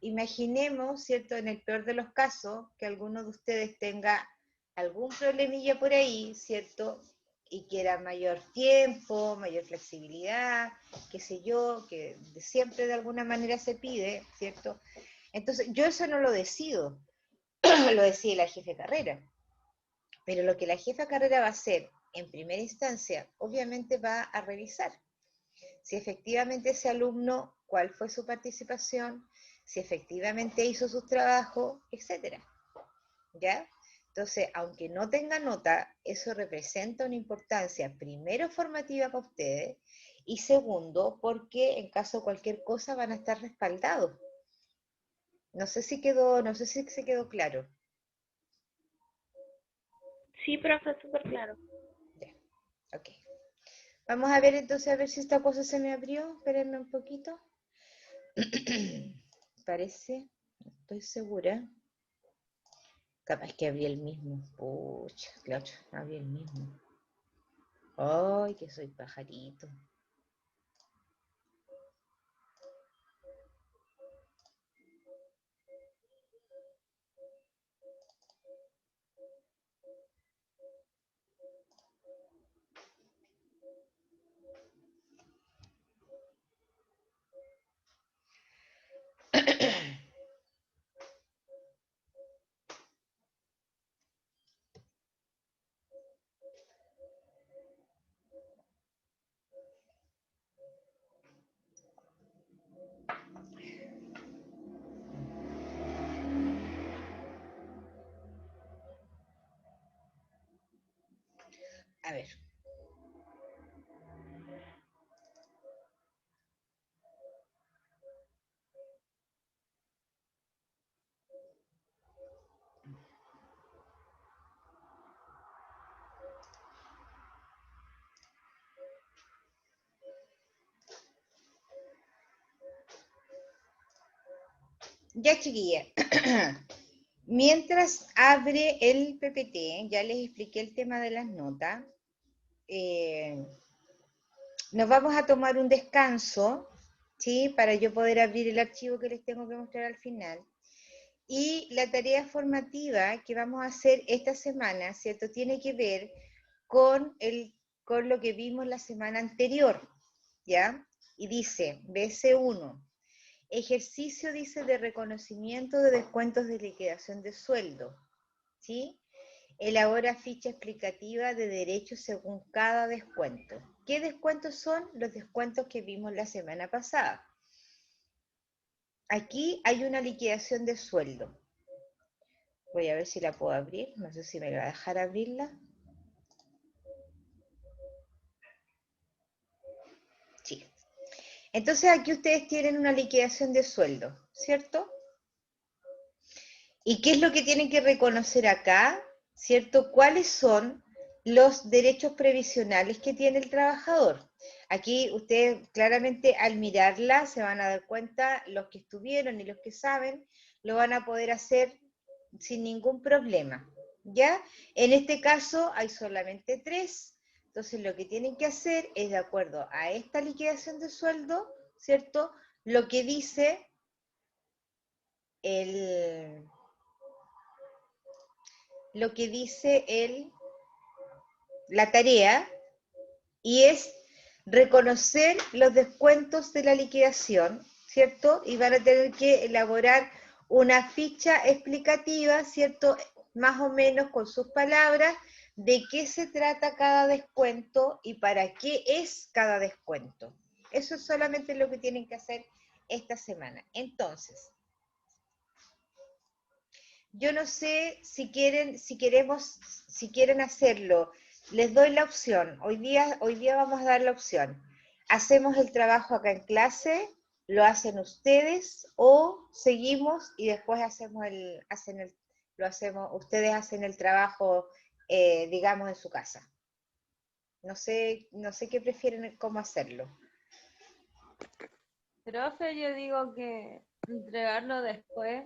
Imaginemos, ¿cierto?, en el peor de los casos, que alguno de ustedes tenga algún problemilla por ahí, ¿cierto?, y quiera mayor tiempo, mayor flexibilidad, qué sé yo, que siempre de alguna manera se pide, ¿cierto? Entonces, yo eso no lo decido, lo decide la jefe de carrera. Pero lo que la jefa de carrera va a hacer en primera instancia, obviamente va a revisar si efectivamente ese alumno, cuál fue su participación, si efectivamente hizo sus trabajos, etcétera. ¿Ya? Entonces, aunque no tenga nota, eso representa una importancia, primero, formativa para ustedes, y segundo, porque en caso de cualquier cosa van a estar respaldados. No sé si se quedó claro. Sí, profe, súper claro. Ya, ok. Vamos a ver entonces, a ver si esta cosa se me abrió. Espérenme un poquito. Parece, no estoy segura. Capaz que abrí el mismo. Pucha, claro, abrí el mismo. Ay, que soy pajarito. A ver. Ya, chiquilla. Mientras abre el PPT, ya les expliqué el tema de las notas. Nos vamos a tomar un descanso, ¿sí? Para yo poder abrir el archivo que les tengo que mostrar al final. Y la tarea formativa que vamos a hacer esta semana, ¿cierto? Tiene que ver con lo que vimos la semana anterior, ¿ya? Y dice, BC1, ejercicio, dice, de reconocimiento de descuentos de liquidación de sueldo, ¿sí? Elabora ficha explicativa de derechos según cada descuento. ¿Qué descuentos son? Los descuentos que vimos la semana pasada. Aquí hay una liquidación de sueldo. Voy a ver si la puedo abrir. No sé si me va a dejar abrirla. Sí. Entonces aquí ustedes tienen una liquidación de sueldo, ¿cierto? ¿Y qué es lo que tienen que reconocer acá? ¿Cierto? ¿Cuáles son los derechos previsionales que tiene el trabajador? Aquí ustedes claramente al mirarla se van a dar cuenta, los que estuvieron y los que saben, lo van a poder hacer sin ningún problema, ¿ya? En este caso hay solamente 3, entonces lo que tienen que hacer es, de acuerdo a esta liquidación de sueldo, ¿cierto? Lo que dice la tarea, y es reconocer los descuentos de la liquidación, ¿cierto? Y van a tener que elaborar una ficha explicativa, ¿cierto? Más o menos con sus palabras, de qué se trata cada descuento y para qué es cada descuento. Eso es solamente lo que tienen que hacer esta semana. Entonces, yo no sé si quieren hacerlo. Les doy la opción. Hoy día vamos a dar la opción. Hacemos el trabajo acá en clase, ¿Lo hacen ustedes o seguimos y después ustedes hacen el trabajo, digamos, en su casa? No sé qué prefieren, cómo hacerlo. Profe, yo digo que entregarlo después.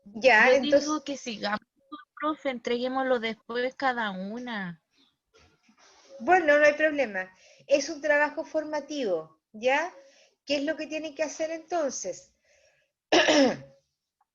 Ya, Yo entonces, digo que sigamos, profe, entreguémoslo después cada una. bueno, no hay problema. Es un trabajo formativo, ¿ya? ¿Qué es lo que tienen que hacer entonces?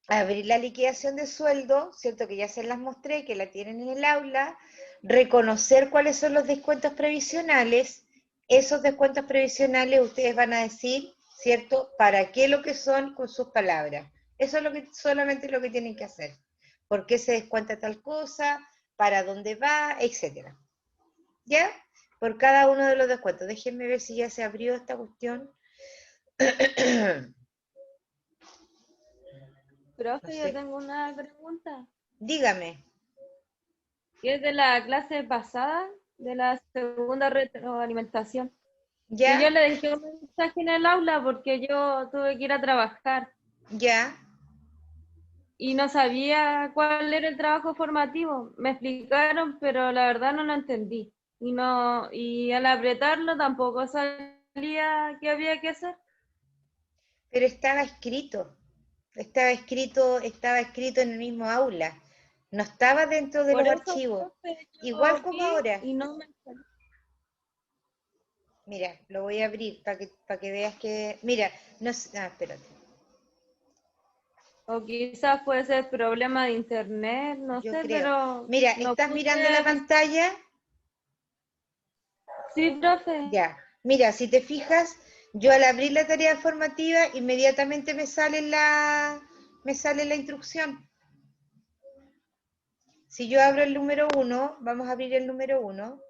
Abrir la liquidación de sueldo, ¿cierto? Que ya se las mostré, que la tienen en el aula, reconocer cuáles son los descuentos previsionales. Esos descuentos previsionales ustedes van a decir, ¿cierto? ¿Para qué lo que son con sus palabras? Eso es solamente lo que tienen que hacer. ¿Por qué se descuenta tal cosa? ¿Para dónde va? Etcétera. ¿Ya? Por cada uno de los descuentos. Déjenme ver si ya se abrió esta cuestión. Profe, No yo sé. tengo una pregunta. Dígame. Que es de la clase pasada, de la segunda retroalimentación. Que yo ¿Ya? le dejé un mensaje en el aula porque yo tuve que ir a trabajar ¿Ya? y no sabía cuál era el trabajo formativo. Me explicaron, pero la verdad no lo entendí. Y al apretarlo tampoco sabía qué había que hacer. Pero estaba escrito en el mismo aula, no estaba dentro de Por los eso, archivos, profe, igual yo como vi ahora. y no me salió. Mira, lo voy a abrir para que veas que, mira, no sé, espérate, O quizás puede ser problema de internet, no yo sé, creo. pero Mira, no ¿estás mirando la pude. pantalla? Sí, profe. Ya, mira, si te fijas, yo al abrir la tarea formativa, inmediatamente me sale la instrucción. Si yo abro el número 1, vamos a abrir el número 1,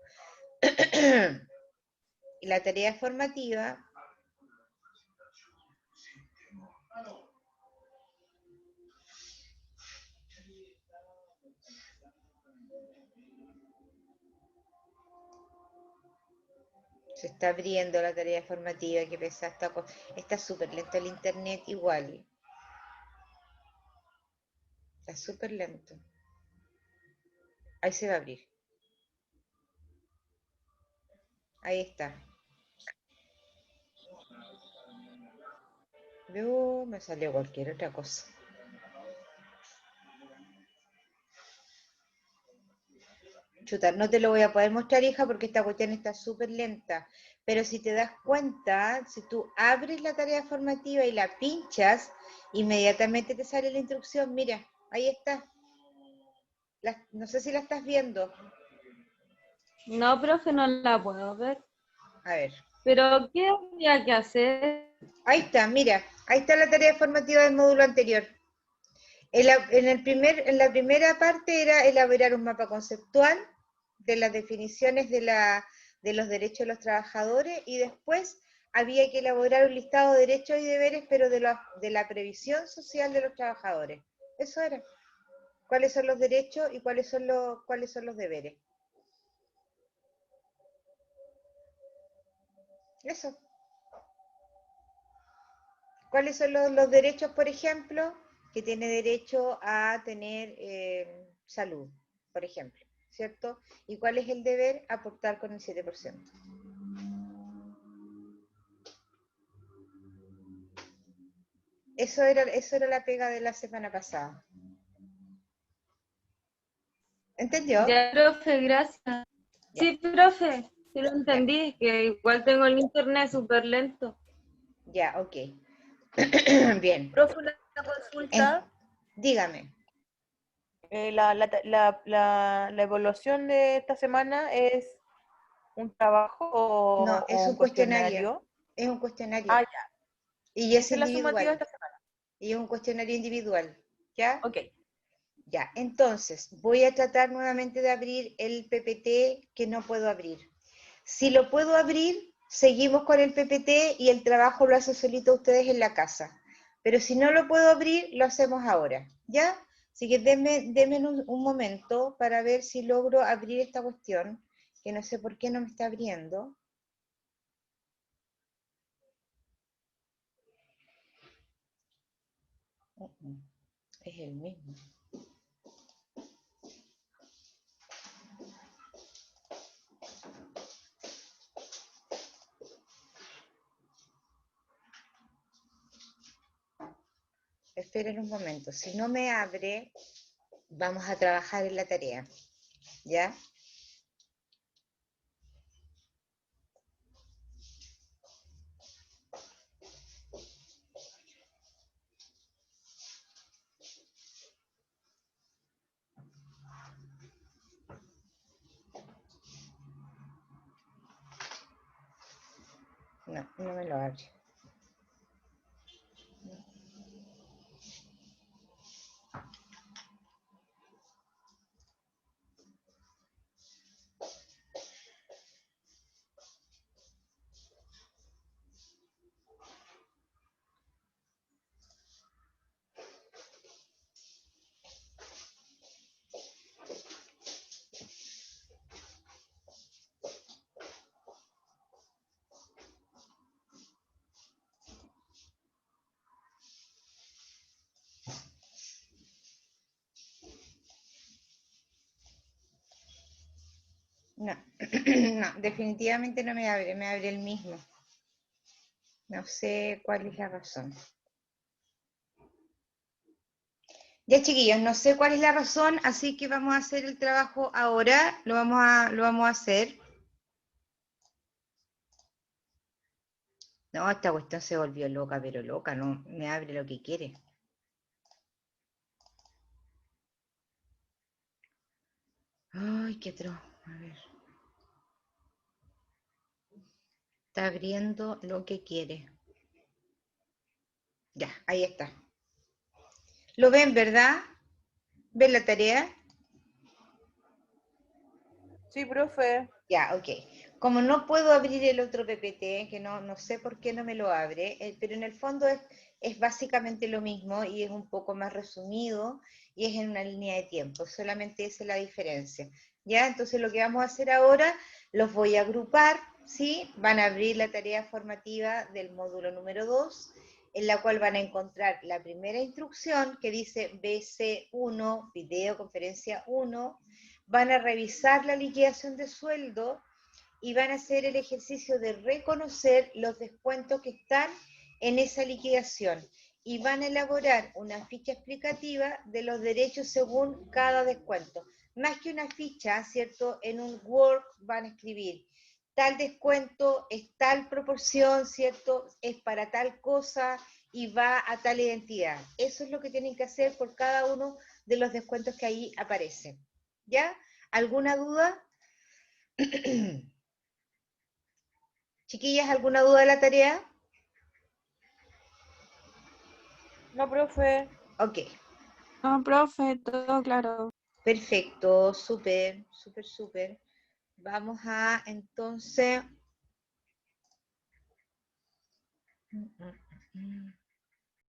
y la tarea formativa, se está abriendo la tarea formativa, que pesa, está súper lento el internet igual. Está súper lento. Ahí se va a abrir. Ahí está. Me salió cualquier otra cosa. Chuta, no te lo voy a poder mostrar, hija, porque esta cuestión está súper lenta. Pero si te das cuenta, si tú abres la tarea formativa y la pinchas, inmediatamente te sale la instrucción. Mira, ahí está. No sé si la estás viendo. No, profe, no la puedo ver. A ver. Pero, ¿qué había que hacer? Ahí está, mira. Ahí está la tarea formativa del módulo anterior. En la primera parte era elaborar un mapa conceptual de las definiciones de los derechos de los trabajadores, y después había que elaborar un listado de derechos y deberes, pero de la previsión social de los trabajadores. Eso era. ¿Cuáles son los derechos y cuáles son los deberes? Eso. ¿Cuáles son los derechos, por ejemplo? Que tiene derecho a tener salud, por ejemplo, ¿cierto? ¿Y cuál es el deber? Aportar con el 7%. Eso era la pega de la semana pasada. ¿Entendió? Ya, profe, gracias. Ya, Sí, profe, sí lo ya, entendí, que igual tengo el internet súper lento. ya, ok. Bien. Profe, una En- consulta. dígame. La evaluación de esta semana es un trabajo No, o es un un cuestionario. cuestionario. Es un cuestionario. Ah, ya. Y es Esa es la sumativa de individual. esta semana. Y es un cuestionario individual. ¿Ya? Ok. Ya, entonces voy a tratar nuevamente de abrir el PPT que no puedo abrir. Si lo puedo abrir, seguimos con el PPT y el trabajo lo hacen solito ustedes en la casa. Pero si no lo puedo abrir, lo hacemos ahora, ¿ya? Así que denme un momento para ver si logro abrir esta cuestión, que no sé por qué no me está abriendo. es el mismo. Esperen un momento, si no me abre, vamos a trabajar en la tarea, ¿ya? No, no me lo abre. No, no, definitivamente no me abre el mismo. No sé cuál es la razón. Ya, chiquillos, no sé cuál es la razón, así que vamos a hacer el trabajo ahora. Lo vamos a hacer. No, esta cuestión se volvió loca, pero loca, no me abre lo que quiere. Ay, qué atroz. A ver. Está abriendo lo que quiere. Ya, ahí está. ¿Lo ven, verdad? ¿Ven la tarea? Sí, profe. Ya, ok. Como no puedo abrir el otro PPT, que no sé por qué no me lo abre, pero en el fondo es básicamente lo mismo y es un poco más resumido y es en una línea de tiempo, solamente esa es la diferencia. ¿Ya? Entonces lo que vamos a hacer ahora, los voy a agrupar, ¿sí? Van a abrir la tarea formativa del módulo número 2, en la cual van a encontrar la primera instrucción que dice BC1, videoconferencia 1, van a revisar la liquidación de sueldo y van a hacer el ejercicio de reconocer los descuentos que están en esa liquidación y van a elaborar una ficha explicativa de los derechos según cada descuento. Más que una ficha, ¿cierto? En un Word van a escribir tal descuento es tal proporción, ¿cierto? Es para tal cosa y va a tal identidad. Eso es lo que tienen que hacer por cada uno de los descuentos que ahí aparecen. ¿Ya? ¿Alguna duda? Chiquillas, ¿alguna duda de la tarea? No, profe. Ok, No, profe, todo claro. perfecto, súper, súper, súper. Vamos a entonces...